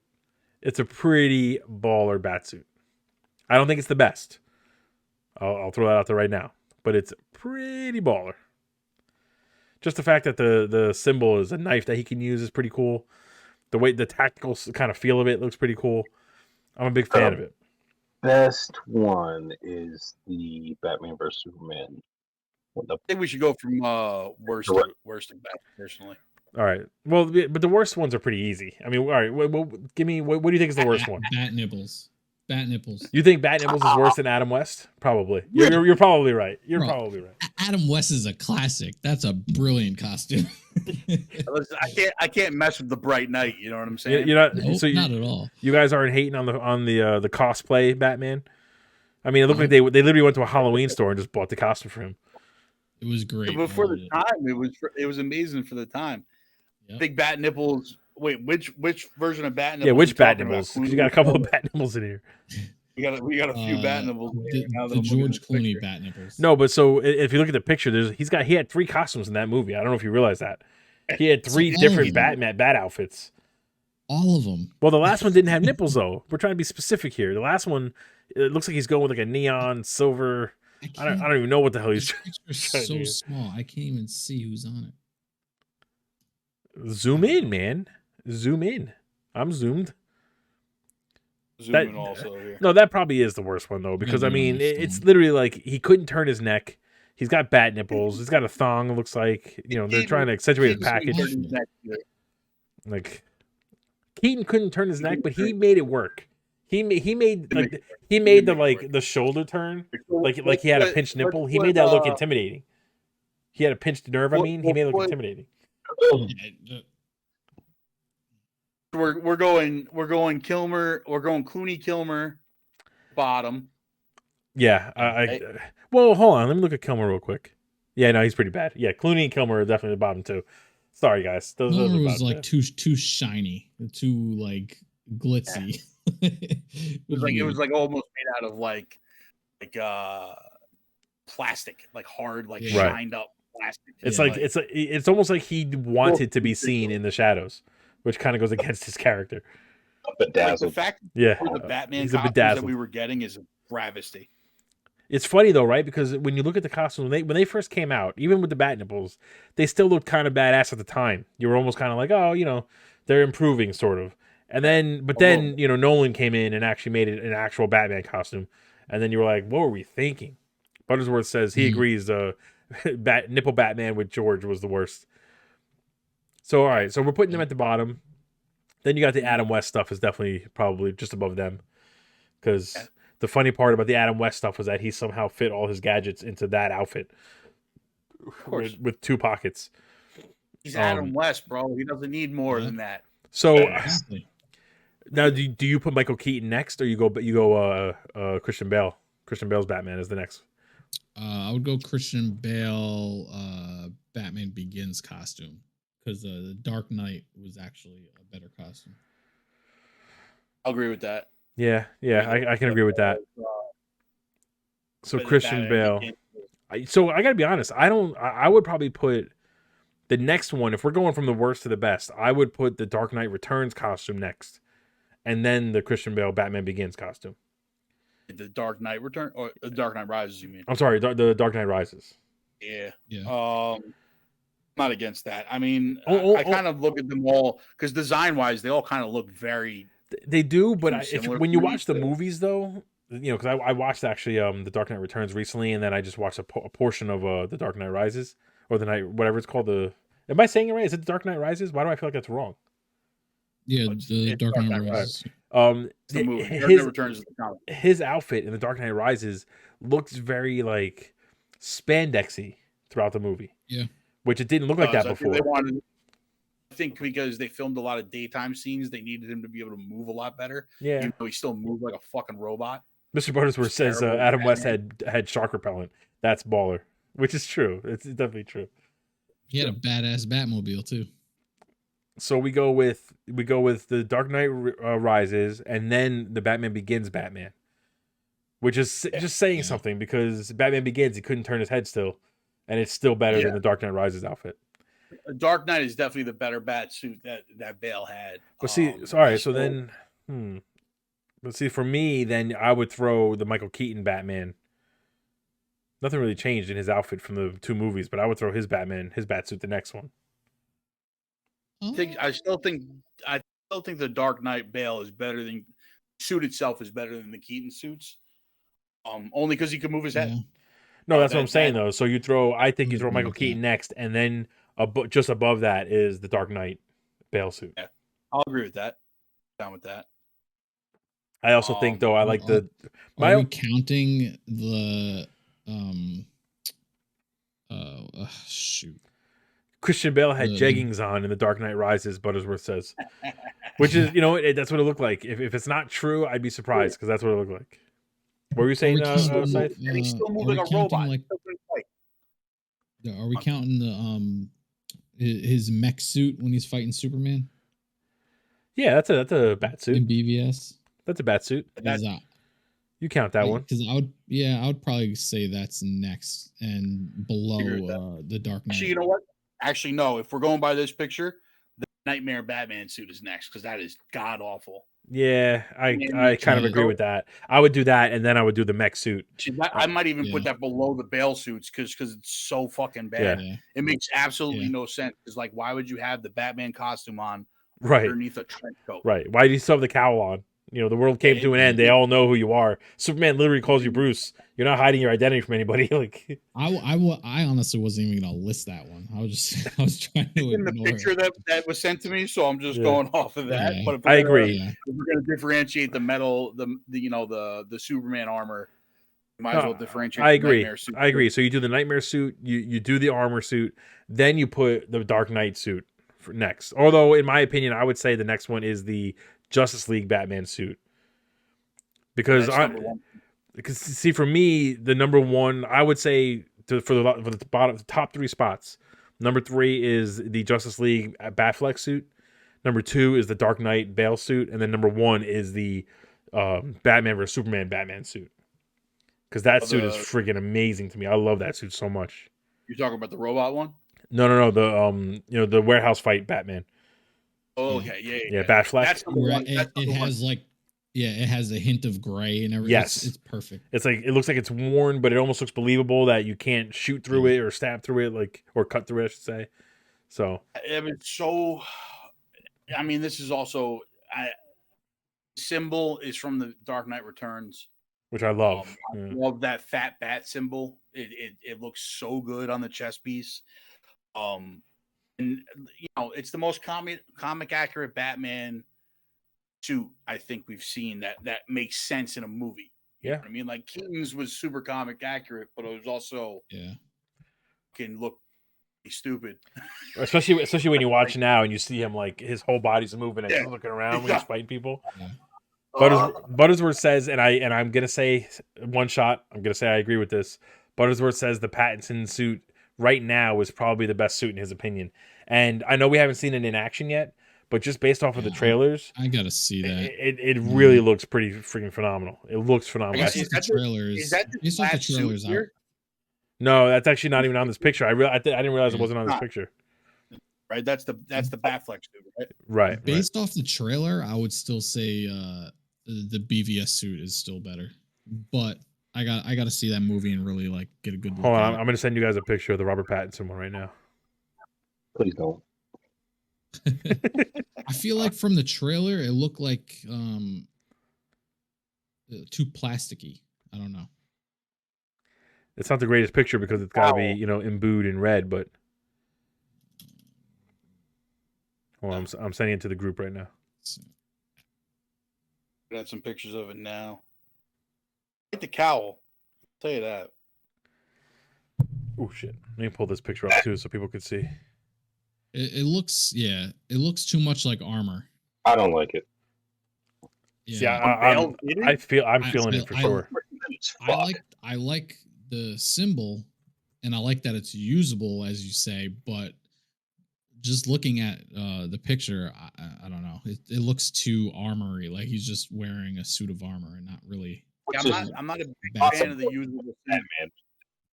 Speaker 1: It's a pretty baller Batsuit. I don't think it's the best. I'll throw that out there right now, but it's pretty baller. Just the fact that the symbol is a knife that he can use is pretty cool. The way the tactical kind of feel of it looks pretty cool. I'm a big fan of it.
Speaker 4: Best one is the Batman vs Superman.
Speaker 2: I think we should go from worst to best, personally.
Speaker 1: All right. Well, but the worst ones are pretty easy. I mean, all right. Give me what do you think is the worst one?
Speaker 3: Bat nipples.
Speaker 1: You think Bat nipples is worse than Adam West? Probably. You're probably right. You're probably right.
Speaker 3: Adam West is a classic. That's a brilliant costume.
Speaker 2: Listen, I can't mess with the Bright Knight. You know what I'm saying?
Speaker 1: You're not.
Speaker 3: Nope,
Speaker 1: so
Speaker 3: not at all.
Speaker 1: You guys aren't hating on the cosplay Batman. I mean, it looked like they literally went to a Halloween store and just bought the costume for him.
Speaker 3: It was great.
Speaker 2: But for the time, it was amazing for the time. Yep. Big bat nipples. Wait, which version of bat nipples?
Speaker 1: Yeah, which bat nipples? Because you got a couple of bat nipples in here.
Speaker 2: We got a few bat nipples.
Speaker 3: The George Clooney bat nipples.
Speaker 1: No, but so if you look at the picture, he had 3 costumes in that movie. I don't know if you realize that. He had 3 different bat outfits.
Speaker 3: All of them.
Speaker 1: Well, the last one didn't have nipples though. We're trying to be specific here. The last one, it looks like he's going with like a neon silver. I don't even know what the hell he's trying
Speaker 3: to do. So small, I can't even see who's on
Speaker 1: it. Zoom in, man. Zoom in. I'm zoomed.
Speaker 2: Zooming also here.
Speaker 1: No, that probably is the worst one though, because I mean, it's literally like he couldn't turn his neck. He's got bat nipples. He's got a thong. It looks like they're trying to accentuate his package. Like Keaton couldn't turn his neck, but he made it work. He made the shoulder turn like he had a pinched nipple. He made that look intimidating. He had a pinched nerve. I mean, he made it look intimidating.
Speaker 2: We're going Kilmer. We're going Clooney Kilmer bottom.
Speaker 1: Yeah, well, hold on. Let me look at Kilmer real quick. Yeah, no, he's pretty bad. Yeah, Clooney and Kilmer are definitely the bottom 2. Sorry, guys. Those
Speaker 3: was like too shiny, too like glitzy.
Speaker 2: Yeah. it was like almost made out of like plastic, like hard, like shined up plastic.
Speaker 1: It's it's almost like he wanted to be seen in the shadows, which kind of goes against his character.
Speaker 4: Bedazzled.
Speaker 2: Like the fact that the Batman costumes that we were getting is a travesty.
Speaker 1: It's funny though, right? Because when you look at the costumes when they first came out, even with the bat nipples, they still looked kind of badass at the time. You were almost kind of like, oh, they're improving, sort of. And then, Nolan came in and actually made it an actual Batman costume. And then you were like, what were we thinking? Buttersworth says he agrees. Nipple Batman with George was the worst. So all right, so we're putting them at the bottom. Then you got the Adam West stuff is definitely probably just above them, because the funny part about the Adam West stuff was that he somehow fit all his gadgets into that outfit, with 2 pockets.
Speaker 2: He's Adam West, bro. He doesn't need more than that.
Speaker 1: So now, do you put Michael Keaton next, or you go Christian Bale? Christian Bale's Batman is the next.
Speaker 3: I would go Christian Bale, Batman Begins costume, because the Dark Knight was actually a better costume.
Speaker 2: I'll agree with that.
Speaker 1: Yeah, I can agree with that. So Christian Bale. So I gotta be honest. I would probably put The next one, if we're going from the worst to the best, I would put the Dark Knight Returns costume next, and then the Christian Bale Batman Begins costume.
Speaker 2: The Dark Knight Return or the Dark Knight Rises, you mean?
Speaker 1: I'm sorry, the Dark Knight Rises.
Speaker 2: Yeah.
Speaker 3: Yeah.
Speaker 2: Not against that. I mean, I kind of look at them all because design-wise, they all kind of look very.
Speaker 1: They do, but when you watch the
Speaker 2: to...
Speaker 1: movies, though, because I watched actually the Dark Knight Returns recently, and then I just watched a portion of the Dark Knight Rises or the night whatever it's called. Am I saying it right? Is it the Dark Knight Rises? Why do I feel like that's wrong?
Speaker 3: Yeah, the Dark Knight Rises.
Speaker 2: The movie. Dark Knight Returns is the comic.
Speaker 1: His outfit in the Dark Knight Rises looks very like spandexy throughout the movie.
Speaker 3: Yeah.
Speaker 1: Which it didn't look like that before.
Speaker 2: I think because they filmed a lot of daytime scenes, they needed him to be able to move a lot better.
Speaker 1: Yeah.
Speaker 2: Even though he still moved like a fucking robot.
Speaker 1: Mr. Buttersworth says Adam West had shark repellent. That's baller. Which is true. It's definitely true.
Speaker 3: He had a badass Batmobile too.
Speaker 1: So we go with the Dark Knight Rises and then the Batman Begins Batman. Which is just saying something because Batman Begins, he couldn't turn his head still. And it's still better than the Dark Knight Rises outfit.
Speaker 2: Dark Knight is definitely the better Batsuit that Bale had.
Speaker 1: But see, for me, then I would throw the Michael Keaton Batman. Nothing really changed in his outfit from the two movies, but I would throw his Batsuit, the next one.
Speaker 2: I still think the Dark Knight Bale is better than suit itself is better than the Keaton suits. Only because he could move his head.
Speaker 3: Yeah.
Speaker 1: No, that's what I'm saying though. So you throw Michael Keaton next, and then just above that is the Dark Knight Bale suit.
Speaker 2: Yeah, I'll agree with that. Down with that.
Speaker 1: I also think though I like
Speaker 3: Are we counting the shoot?
Speaker 1: Christian Bale had jeggings on in the Dark Knight Rises, Buttersworth says, which is that's what it looked like. If it's not true, I'd be surprised because that's what it looked like. What were you saying?
Speaker 2: And he's still moving a robot.
Speaker 3: Are we counting the his mech suit when he's fighting Superman?
Speaker 1: Yeah, that's a bat suit.
Speaker 3: In BVS.
Speaker 1: That's a bat suit. You count that one?
Speaker 3: Because I would probably say that's next and below the Dark Knight.
Speaker 2: Actually, you know what? Actually, no. If we're going by this picture, the Nightmare Batman suit is next because that is god awful.
Speaker 1: Yeah, I kind of agree with that. I would do that, and then I would do the mech suit.
Speaker 2: I might even put that below the Bale suits because it's so fucking bad.
Speaker 3: Yeah.
Speaker 2: It makes absolutely no sense. Because why would you have the Batman costume on
Speaker 1: right
Speaker 2: underneath a trench coat?
Speaker 1: Right. Why do you still have the cowl on? The world came to an end. They all know who you are. Superman literally calls you Bruce. You're not hiding your identity from anybody.
Speaker 3: I honestly wasn't even gonna list that one. I was trying to
Speaker 2: in the picture that was sent to me, so I'm just going off of that.
Speaker 1: Yeah.
Speaker 2: But if
Speaker 1: I agree.
Speaker 2: If we're gonna differentiate the metal, the Superman armor, you might as well differentiate.
Speaker 1: I agree.
Speaker 2: Nightmare suit.
Speaker 1: I agree. So you do the Nightmare suit, you do the armor suit, then you put the Dark Knight suit for next. Although, in my opinion, I would say the next one is the Justice League Batman suit. Because see, for me, the number one, I would say for the top three spots, number 3 is the Justice League Batfleck suit. Number 2 is the Dark Knight Bale suit, and then number 1 is the Batman vs Superman Batman suit. Because that suit is friggin' amazing to me. I love that suit so much.
Speaker 2: You're talking about the robot one?
Speaker 1: No. The warehouse fight Batman.
Speaker 2: Oh, okay, yeah.
Speaker 1: Batfleck.
Speaker 2: That's number one.
Speaker 3: It has it has a hint of gray and everything.
Speaker 1: Yes,
Speaker 3: it's perfect.
Speaker 1: It's it looks like it's worn, but it almost looks believable that you can't shoot through it or stab through it, or cut through it, I should say. So
Speaker 2: this is also symbol is from the Dark Knight Returns,
Speaker 1: which I love.
Speaker 2: I love that fat bat symbol. It looks so good on the chest piece. And it's the most comic accurate Batman suit I think we've seen that makes sense in a movie. You know what I mean? Like Keaton's was super comic accurate, but it was also can look stupid.
Speaker 1: Especially when you watch now and you see him his whole body's moving and he's looking around when he's fighting people. Yeah. Buttersworth says, and I'm gonna say one shot. I'm gonna say I agree with this. Buttersworth says the Pattinson suit right now is probably the best suit in his opinion. And I know we haven't seen it in action yet, but just based off of the trailers,
Speaker 3: I gotta see that.
Speaker 1: It really looks pretty freaking phenomenal. It looks phenomenal.
Speaker 2: Is that the trailers out?
Speaker 1: No, that's actually not even on this picture. I didn't realize it wasn't on this picture.
Speaker 2: right? That's the Batfleck suit, right?
Speaker 1: Right.
Speaker 3: Based off the trailer, I would still say the BVS suit is still better. But I got to see that movie and really like get a good look
Speaker 1: Hold
Speaker 3: at
Speaker 1: on,
Speaker 3: it.
Speaker 1: I'm going to send you guys a picture of the Robert Pattinson one right now.
Speaker 4: Please don't.
Speaker 3: I feel like from the trailer, it looked like too plasticky. I don't know.
Speaker 1: It's not the greatest picture because it's got to be, imbued in red, but hold on, I'm sending it to the group right now.
Speaker 2: Got some pictures of it now. I like the cowl. I'll tell you that.
Speaker 1: Oh shit! Let me pull this picture up too so people can see.
Speaker 3: It looks too much like armor.
Speaker 4: I don't like it.
Speaker 1: Yeah, I'm feeling it for sure.
Speaker 3: I like the symbol, and I like that it's usable, as you say. But just looking at the picture, I don't know. It looks too armory, like he's just wearing a suit of armor and not really.
Speaker 2: Yeah, I'm not a big fan of the usable
Speaker 4: Batman.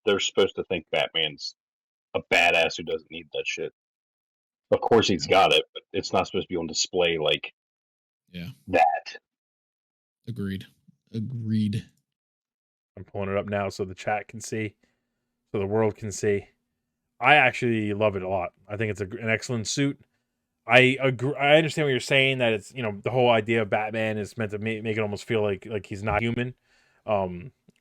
Speaker 4: They're supposed to think Batman's a badass who doesn't need that shit. Of course he's got it, but it's not supposed to be on display like that.
Speaker 3: Agreed.
Speaker 1: I'm pulling it up now so the chat can see, so the world can see. I actually love it a lot. I think it's an excellent suit. I agree. I understand what you're saying, that it's, the whole idea of Batman is meant to make it almost feel like he's not human,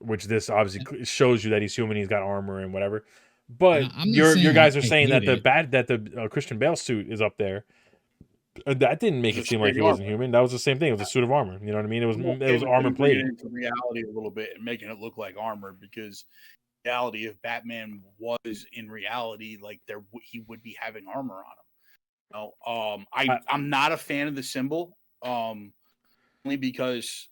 Speaker 1: which this obviously shows you that he's human. He's got armor and whatever. But your guys are saying that the Christian Bale suit is up there. That didn't make it seem like he wasn't human. That was the same thing. It was a suit of armor. You know what I mean? It was armor plated.
Speaker 2: Into reality a little bit and making it look like armor, because the reality if Batman was in reality, like he would be having armor on him. I'm not a fan of the symbol, only because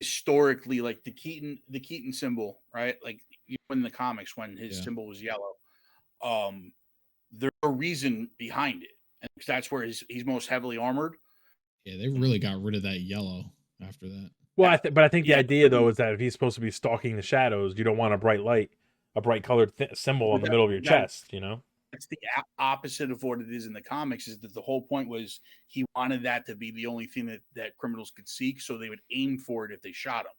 Speaker 2: historically, like the Keaton symbol, right? Like in the comics when his symbol was yellow, there's a reason behind it. And that's where he's most heavily armored.
Speaker 3: Yeah, they really got rid of that yellow after that.
Speaker 1: Well, but I think the idea though is that if he's supposed to be stalking the shadows, you don't want a bright light, a bright colored symbol on the middle of your chest.
Speaker 2: It's the opposite of what it is in the comics. Is that the whole point was he wanted that to be the only thing that criminals could seek, so they would aim for it if they shot him.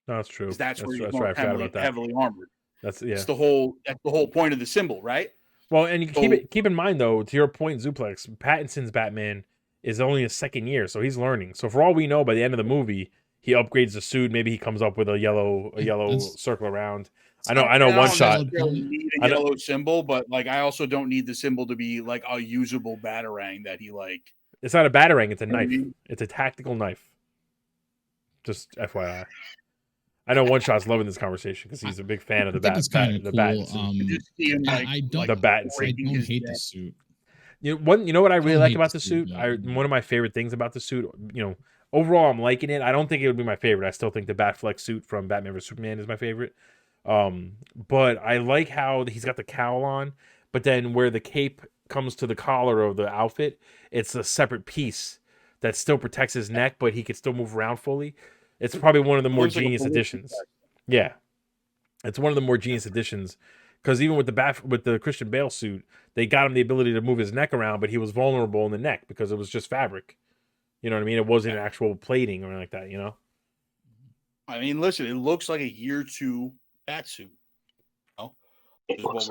Speaker 1: No, that's true.
Speaker 2: That's where he's more heavily armored.
Speaker 1: That's the
Speaker 2: whole point of the symbol, right?
Speaker 1: Well, and you keep in mind though, to your point, Zuplex, Pattinson's Batman is only his second year, so he's learning. So for all we know, by the end of the movie, he upgrades the suit. Maybe he comes up with a yellow circle around. I know one shot.
Speaker 2: Need a yellow symbol, but like I also don't need the symbol to be like a usable batarang that he like.
Speaker 1: It's not a batarang; it's a knife. It's a tactical knife. Just FYI. I know One Shot's loving this conversation because he's a big fan of the bat. The bat.
Speaker 3: I don't hate the suit.
Speaker 1: You know what I really like about the suit? One of my favorite things about the suit, overall I'm liking it. I don't think it would be my favorite. I still think the Batfleck suit from Batman vs Superman is my favorite. But I like how he's got the cowl on, but then where the cape comes to the collar of the outfit, it's a separate piece that still protects his neck, but he can still move around fully. It's probably one of the more genius additions. Yeah, it's one of the more genius additions because even with the Christian Bale suit, they got him the ability to move his neck around, but he was vulnerable in the neck because it was just fabric. You know what I mean? It wasn't actual plating or anything like that.
Speaker 2: I mean, listen, it looks like a year 2 Batsuit. Is what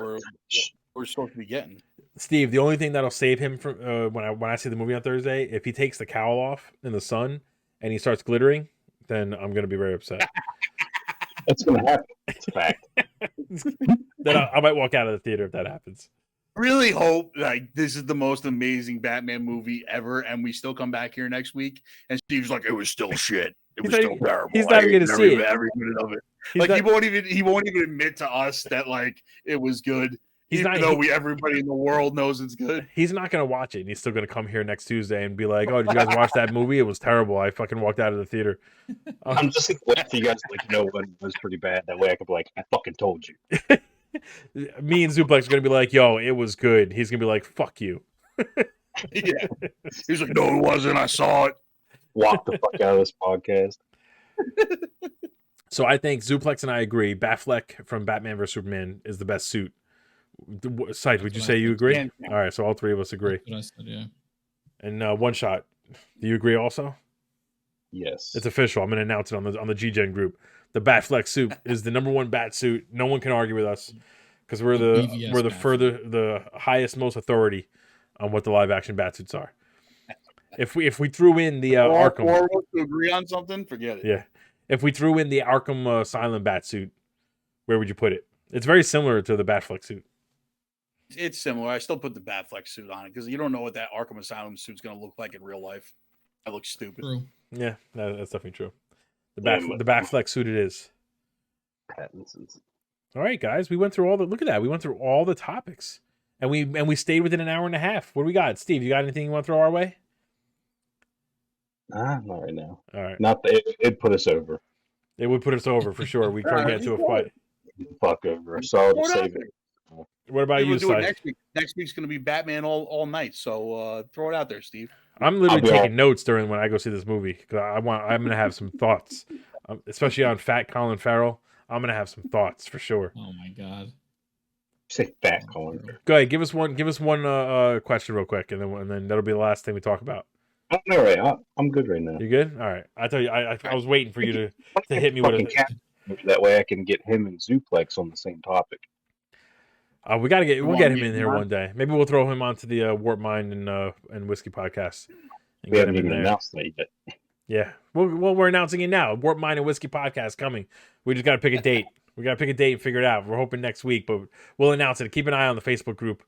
Speaker 2: we're supposed to be getting.
Speaker 1: Steve, the only thing that'll save him from when I see the movie on Thursday, if he takes the cowl off in the sun and he starts glittering, then I'm going to be very upset.
Speaker 4: That's going to happen. It's a fact.
Speaker 1: Then I might walk out of the theater if that happens.
Speaker 2: Really hope like this is the most amazing Batman movie ever, and we still come back here next week, and Steve's like, it was still shit. It was still terrible.
Speaker 1: He's not even going to see it.
Speaker 2: Every minute of it. Like he won't even admit to us that like it was good. Even though everybody in the world knows it's good.
Speaker 1: He's not going to watch it. And he's still going to come here next Tuesday and be like, oh, did you guys watch that movie? It was terrible. I fucking walked out of the theater.
Speaker 4: I'm just waiting for you guys to know when it was pretty bad. That way I could be like, I fucking told you.
Speaker 1: Me and Zuplex are going to be like, yo, it was good. He's going to be like, fuck you.
Speaker 2: Yeah. He's like, no, it wasn't. I saw it.
Speaker 4: Walk the fuck out of this podcast.
Speaker 1: So I think Zuplex and I agree. Batfleck from Batman vs Superman is the best suit Sight, would you say you agree?
Speaker 2: And-
Speaker 1: All right, so all three of us agree.
Speaker 3: That's what I said, yeah.
Speaker 1: And One Shot, do you agree also?
Speaker 4: Yes.
Speaker 1: It's official. I'm going to announce it on the GGEN group. The Batflex suit is the number one bat suit. No one can argue with us because we're the
Speaker 3: BVS
Speaker 1: the highest, most authority on what the live action bat suits are. If we threw in the Arkham,
Speaker 2: or to agree on something, forget it.
Speaker 1: yeah. If we threw in the Arkham Asylum bat suit, where would you put it? It's very similar to the Batflex suit.
Speaker 2: It's similar. I still put the Batflex suit on it because you don't know what that Arkham Asylum suit's going to look like in real life. That looks stupid.
Speaker 3: True.
Speaker 1: Yeah, that's definitely true. The
Speaker 4: Yeah,
Speaker 1: Batflex suit it is.
Speaker 4: Pattinson's.
Speaker 1: All right, guys, we went through all the. Look at that, we went through all the topics, and we stayed within an hour and a half. What do we got, Steve? You got anything you want to throw our way?
Speaker 4: Not right now.
Speaker 1: All right,
Speaker 4: Not that it put us over.
Speaker 1: it would put us over for sure. We couldn't get into a fight.
Speaker 4: Fuck over. So I'll save it.
Speaker 1: What about
Speaker 2: Maybe
Speaker 1: you,
Speaker 2: we'll do it
Speaker 1: Sai?
Speaker 2: next week. Next week's going to be Batman all night. So throw it out there, Steve.
Speaker 1: I'm literally
Speaker 4: I'll be
Speaker 1: taking notes during when I go see this movie because I'm gonna have some thoughts, especially on Fat Colin Farrell. I'm gonna have some thoughts for sure.
Speaker 3: Oh my god.
Speaker 4: Say fat Colin.
Speaker 1: Go ahead, give us one question real quick, and then that'll be the last thing we talk about.
Speaker 4: I'm all right. I'm good right now.
Speaker 1: You good? All right. I tell you, I was waiting for you to hit me with
Speaker 4: Fucking
Speaker 1: a.
Speaker 4: cat. That way I can get him and Zuplex on the same topic.
Speaker 1: We'll get him in here one day. Maybe we'll throw him onto the Warp Mind and Whiskey podcast. And
Speaker 4: We
Speaker 1: get
Speaker 4: haven't
Speaker 1: him in
Speaker 4: even
Speaker 1: there.
Speaker 4: announced that yet.
Speaker 1: Yeah. Well, we're announcing it now. Warp Mind and Whiskey podcast coming. We just got to pick a date. We got to pick a date and figure it out. We're hoping next week, but we'll announce it. Keep an eye on the Facebook group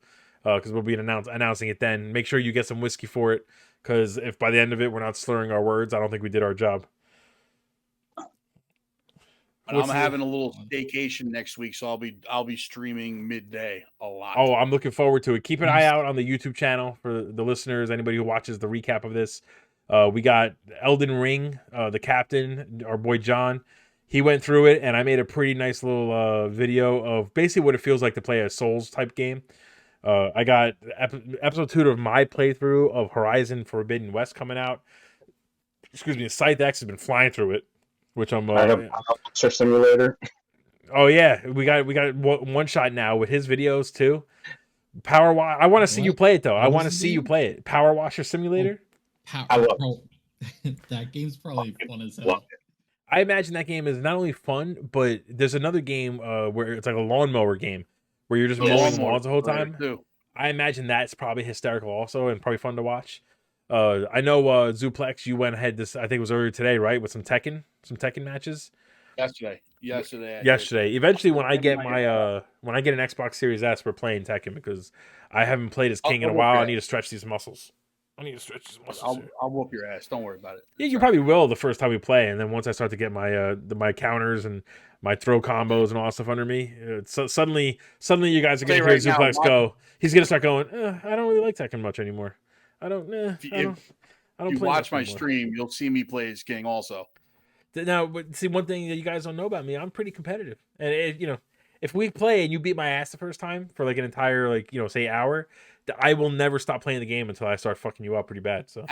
Speaker 1: because we'll be announcing it then. Make sure you get some whiskey for it because if by the end of it we're not slurring our words, I don't think we did our job.
Speaker 2: And I'm having a little staycation next week, so I'll be streaming midday a lot.
Speaker 1: Oh, I'm looking forward to it. Keep an eye out on the YouTube channel for the listeners, anybody who watches the recap of this. We got Elden Ring, the captain, our boy John. He went through it, and I made a pretty nice little video of basically what it feels like to play a Souls type game. I got episode 2 of my playthrough of Horizon Forbidden West coming out. Excuse me, Scythe X has been flying through it, which I'm.
Speaker 4: I have Monster Simulator.
Speaker 1: Oh yeah, we got one shot now with his videos too. Power Wash. I want to see you play it though. I want to see you play it. Power Washer Simulator.
Speaker 4: I love
Speaker 3: that game's probably fun as hell.
Speaker 1: I imagine that game is not only fun, but there's another game where it's like a lawnmower game where you're just mowing lawns the whole time. I imagine that's probably hysterical also and probably fun to watch. I know Zuplex, you went ahead this, I think it was earlier today, right? With some Tekken matches.
Speaker 2: Yesterday.
Speaker 1: Eventually, when I get my when I get an Xbox Series S, we're playing Tekken because I haven't played as King in a while. I need to stretch these muscles.
Speaker 2: I'll whoop your ass. Don't worry about it.
Speaker 1: Yeah, you probably will the first time we play, and then once I start to get my my counters and my throw combos and all that stuff under me, so suddenly you guys are gonna hear Zuplex go. He's gonna start going. I don't really like Tekken much anymore. I don't. I don't.
Speaker 2: You watch my stream, you'll see me play as King also.
Speaker 1: Now, but see, one thing that you guys don't know about me, I'm pretty competitive, and if we play and you beat my ass the first time for like an entire say hour, I will never stop playing the game until I start fucking you up pretty bad. So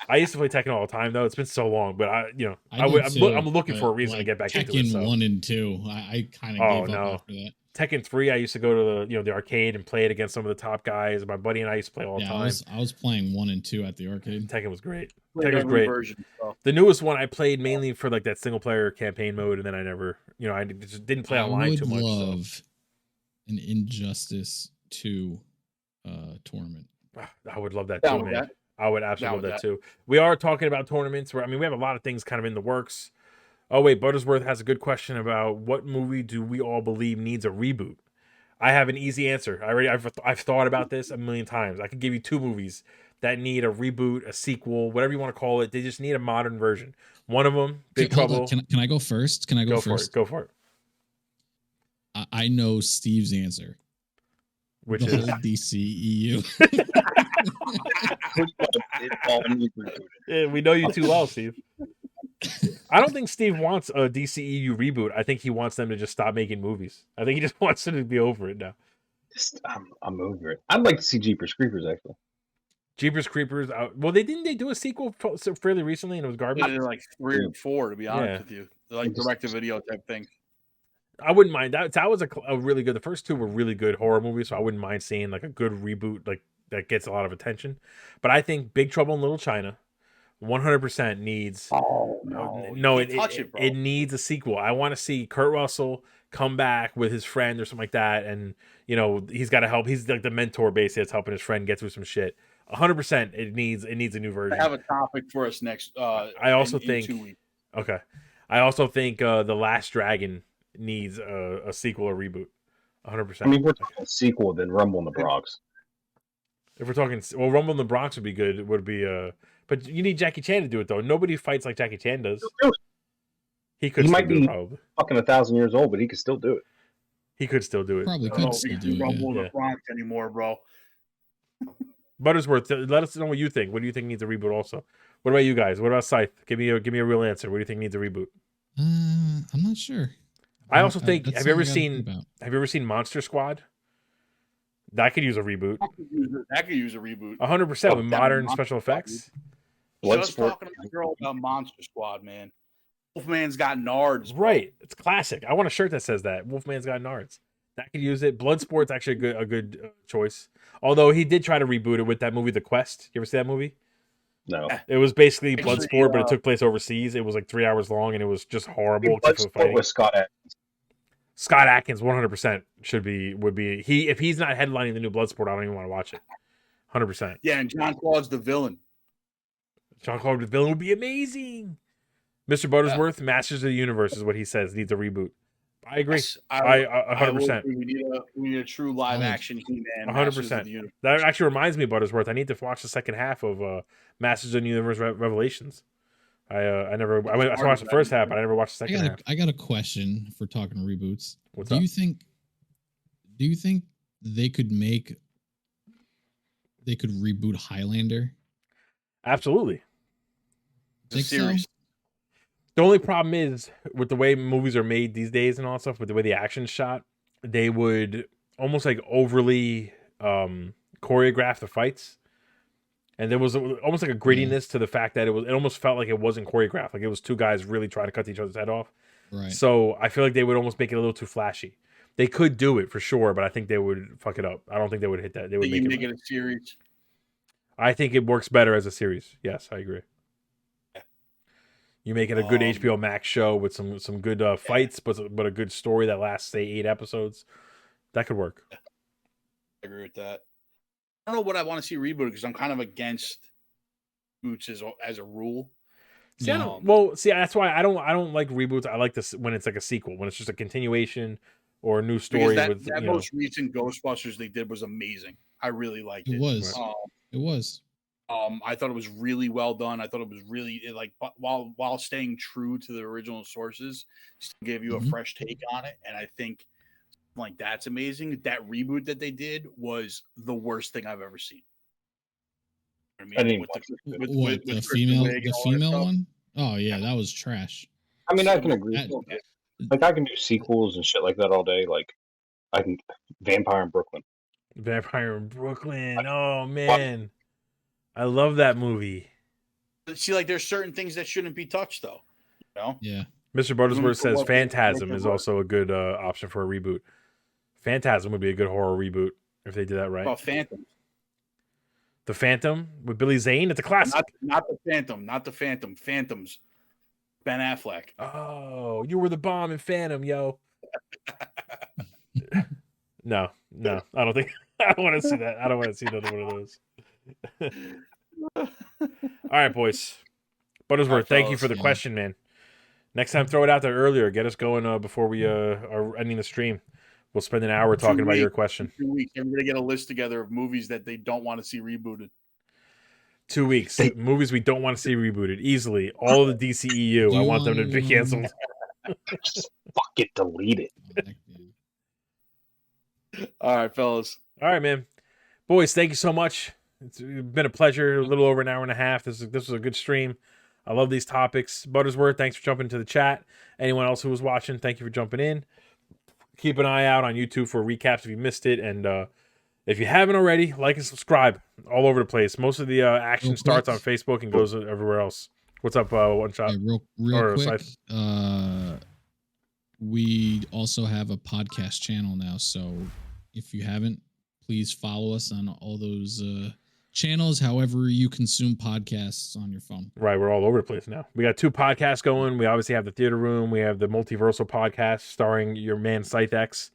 Speaker 1: I used to play Tekken all the time though. It's been so long, but I'm looking for a reason to get back into it.
Speaker 3: Tekken 1 and 2, I kind of gave up after that.
Speaker 1: Tekken 3, I used to go to the arcade and play it against some of the top guys. My buddy and I used to play all the time.
Speaker 3: I was playing 1 and 2 at the arcade.
Speaker 1: Tekken was great. Tekken was great. Version, so. The newest one I played mainly for like that single player campaign mode, and then I never, I just didn't play online too much. I would love
Speaker 3: an Injustice 2 tournament.
Speaker 1: I would love that too, man. I would absolutely love that too. We are talking about tournaments where we have a lot of things kind of in the works. Oh wait, Buttersworth has a good question about what movie do we all believe needs a reboot. I have an easy answer. I've thought about this a million times. I could give you 2 movies that need a reboot, a sequel, whatever you want to call it. They just need a modern version. One of them, Big Trouble.
Speaker 3: Can I go first? Can I go first?
Speaker 1: Go for it.
Speaker 3: I know Steve's answer.
Speaker 1: Which
Speaker 3: the
Speaker 1: is
Speaker 3: whole DCEU.
Speaker 1: Yeah, we know you too well, Steve. I don't think Steve wants a DCEU reboot. I think he wants them to just stop making movies. I think he just wants them to be over it now.
Speaker 4: I'm over it. I'd like to see Jeepers Creepers actually.
Speaker 1: Jeepers Creepers. Well, they do a sequel fairly recently, and it was garbage.
Speaker 2: They're like 3 or 4, to be honest with you. They're like direct-to-video type thing.
Speaker 1: I wouldn't mind that. That was a really good. The first two were really good horror movies, so I wouldn't mind seeing like a good reboot like that gets a lot of attention. But I think Big Trouble in Little China 100% needs.
Speaker 2: Oh no,
Speaker 1: it needs a sequel. I want to see Kurt Russell come back with his friend or something like that, and he's got to help. He's like the mentor basically that's helping his friend get through some shit. 100%, it needs a new version.
Speaker 2: I have a topic for us next.
Speaker 1: I also think.
Speaker 2: In 2 weeks.
Speaker 1: Okay, I also think The Last Dragon needs a sequel or reboot. 100%.
Speaker 4: I mean, we're talking a sequel, then Rumble in the Bronx.
Speaker 1: If we're talking, well, Rumble in the Bronx would be good. It would be but you need Jackie Chan to do it though. Nobody fights like Jackie Chan does. He might be
Speaker 4: probably fucking 1,000 years old, but he could still do it.
Speaker 1: He could still do it.
Speaker 3: Probably could still do it.
Speaker 2: Rumble in the Bronx anymore, bro.
Speaker 1: Buttersworth, let us know what you think. What do you think needs a reboot? Also, what about you guys? What about Scythe? Give me a real answer. What do you think needs a reboot?
Speaker 3: I'm not sure.
Speaker 1: I also think. Have you ever seen Monster Squad? That could use a reboot.
Speaker 2: That could use a reboot.
Speaker 1: 100% with modern special effects.
Speaker 2: Just talking to my girl about Monster Squad, man. Wolfman's got nards, bro.
Speaker 1: Right? It's classic. I want a shirt that says that. Wolfman's got nards. That could use it. Bloodsport's actually a good choice. Although he did try to reboot it with that movie, The Quest. You ever see that movie?
Speaker 4: No.
Speaker 1: It was basically Bloodsport, but it took place overseas. It was like 3 hours long, and it was just horrible.
Speaker 4: Bloodsport with Scott Adkins.
Speaker 1: Scott Adkins, 100% would be he. If he's not headlining the new Bloodsport, I don't even want to watch it. 100%.
Speaker 2: Yeah, and Jean-Claude's the villain.
Speaker 1: Jean-Claude the villain would be amazing. Mr. Buttersworth, Masters of the Universe is what he says needs a reboot. I agree.
Speaker 2: Yes,
Speaker 1: I 100%.
Speaker 2: We need a true live action He-Man.
Speaker 1: 100%. That actually reminds me, Buttersworth. I need to watch the second half of Masters of the Universe Revelations. I watched the first half, but I never watched the second half.
Speaker 3: I got a question for talking reboots.
Speaker 1: What's
Speaker 3: up? Do you think they could reboot Highlander?
Speaker 1: Absolutely.
Speaker 2: The series.
Speaker 3: So?
Speaker 1: The only problem is with the way movies are made these days and all that stuff, with the way the action's shot, they would almost like overly choreograph the fights. And there was almost like a grittiness to the fact that it almost felt like it wasn't choreographed. Like it was two guys really trying to cut each other's head off.
Speaker 3: Right.
Speaker 1: So I feel like they would almost make it a little too flashy. They could do it for sure, but I think they would fuck it up. I don't think they would hit that. They would make
Speaker 2: it a series.
Speaker 1: I think it works better as a series. Yes, I agree. You make it a good HBO Max show with some good fights, but a good story that lasts, say, 8 episodes. That could work.
Speaker 2: I agree with that. I don't know what I want to see rebooted because I'm kind of against reboots as a rule.
Speaker 1: See, that's why I don't like reboots. I like this when it's like a sequel, when it's just a continuation or a new story.
Speaker 2: That most recent Ghostbusters they did was amazing. I really liked it.
Speaker 3: It was.
Speaker 2: I thought it was really well done. I thought it was really while staying true to the original sources, still gave you a fresh take on it. And I think like that's amazing. That reboot that they did was the worst thing I've ever seen.
Speaker 3: The female one? Oh yeah, that was trash.
Speaker 4: I mean, I can agree. Like I can do sequels and shit like that all day. Like I can Vampire in Brooklyn.
Speaker 1: Oh man. I love that movie.
Speaker 2: See, like there's certain things that shouldn't be touched though. You know?
Speaker 3: Yeah.
Speaker 1: Mr. Buttersworth says Phantasm is also a good option for a reboot. Phantasm would be a good horror reboot if they did that right.
Speaker 2: About Phantom.
Speaker 1: The Phantom with Billy Zane? It's a classic.
Speaker 2: Not the Phantom. Phantoms. Ben Affleck.
Speaker 1: Oh, you were the bomb in Phantom, yo. No. I don't think I don't want to see that. I don't want to see another one of those. All right, boys. Buttersworth, thank you for the question, man. Next time, throw it out there earlier. Get us going before we are ending the stream. We'll spend an hour talking about your question.
Speaker 2: 2 weeks. I'm going to get a list together of movies that they don't want to see rebooted.
Speaker 1: 2 weeks. Movies we don't want to see rebooted. Easily. All of the DCEU. I want them to be canceled.
Speaker 4: Just fucking delete it.
Speaker 2: All right, fellas.
Speaker 1: All right, man. Boys, thank you so much. It's been a pleasure. A little over an hour and a half. This was a good stream. I love these topics. Buttersworth, thanks for jumping into the chat. Anyone else who was watching, thank you for jumping in. Keep an eye out on YouTube for recaps if you missed it. And if you haven't already, like and subscribe all over the place. Most of the action starts on Facebook and goes everywhere else. What's up, One Shot?
Speaker 3: Real quick. we also have a podcast channel now. So if you haven't, please follow us on all those channels, however you consume podcasts on your phone.
Speaker 1: Right, we're all over the place now. We got 2 podcasts going. We obviously have the Theater Room. We have the Multiversal podcast starring your man Scythe X.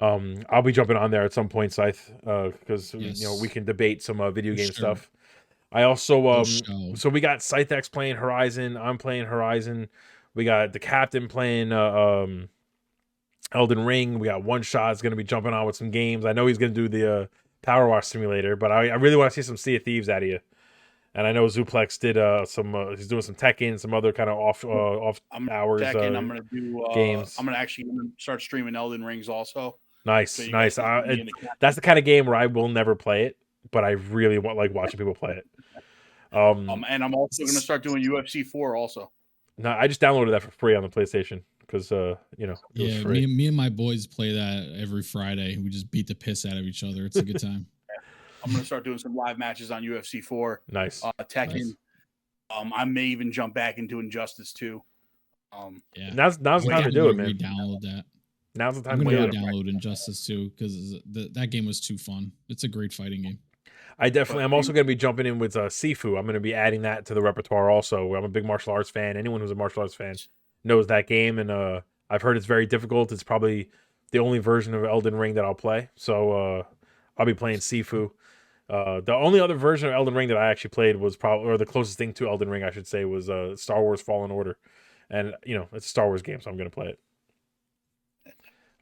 Speaker 1: I'll be jumping on there at some point, Scythe, because we can debate some video game stuff. I also so we got Scythe X playing Horizon. I'm playing Horizon. We got the Captain playing Elden Ring. We got One Shot is going to be jumping on with some games. I know he's going to do the Power Wash Simulator, but I really want to see some Sea of Thieves out of you. And I know Zuplex did he's doing some Tekken, some other kind of off hours
Speaker 2: Tekken, I'm gonna do
Speaker 1: games.
Speaker 2: I'm gonna actually start streaming Elden Rings also.
Speaker 1: Nice,
Speaker 2: So
Speaker 1: nice. That's the kind of game where I will never play it, but I really like watching people play it.
Speaker 2: And I'm also gonna start doing UFC 4 also.
Speaker 1: No, I just downloaded that for free on the PlayStation because it was free.
Speaker 3: Me and my boys play that every Friday. We just beat the piss out of each other. It's a good time.
Speaker 2: I'm gonna start doing some live matches on UFC 4.
Speaker 1: Nice.
Speaker 2: Tekken.
Speaker 3: Nice.
Speaker 2: I may even jump back into Injustice 2.
Speaker 3: Yeah.
Speaker 1: Now's the time to do it, man.
Speaker 3: Download that.
Speaker 1: Now's the time
Speaker 3: I'm
Speaker 1: to
Speaker 3: gonna
Speaker 1: do it.
Speaker 3: download Injustice 2 because that game was too fun. It's a great fighting game.
Speaker 1: I'm also going to be jumping in with Sifu. I'm going to be adding that to the repertoire also. I'm a big martial arts fan. Anyone who's a martial arts fan knows that game, and I've heard it's very difficult. It's probably the only version of Elden Ring that I'll play. So I'll be playing Sifu. The only other version of Elden Ring that I actually played was or the closest thing to Elden Ring, I should say, was Star Wars Fallen Order. And, it's a Star Wars game, so I'm going to play it.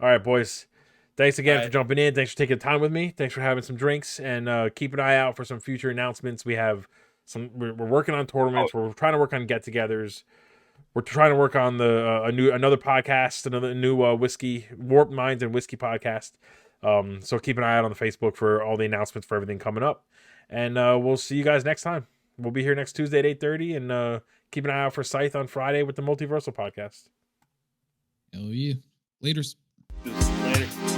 Speaker 1: All right, boys. Thanks again for jumping in. Thanks for taking time with me. Thanks for having some drinks, and keep an eye out for some future announcements. We have we're working on tournaments. We're trying to work on get-togethers. We're trying to work on another podcast, another new whiskey, Warped Minds and Whiskey podcast. So keep an eye out on the Facebook for all the announcements for everything coming up. And we'll see you guys next time. We'll be here next Tuesday at 8:30, and keep an eye out for Scythe on Friday with the Multiversal podcast.
Speaker 3: Hell yeah. Laters.
Speaker 2: Later.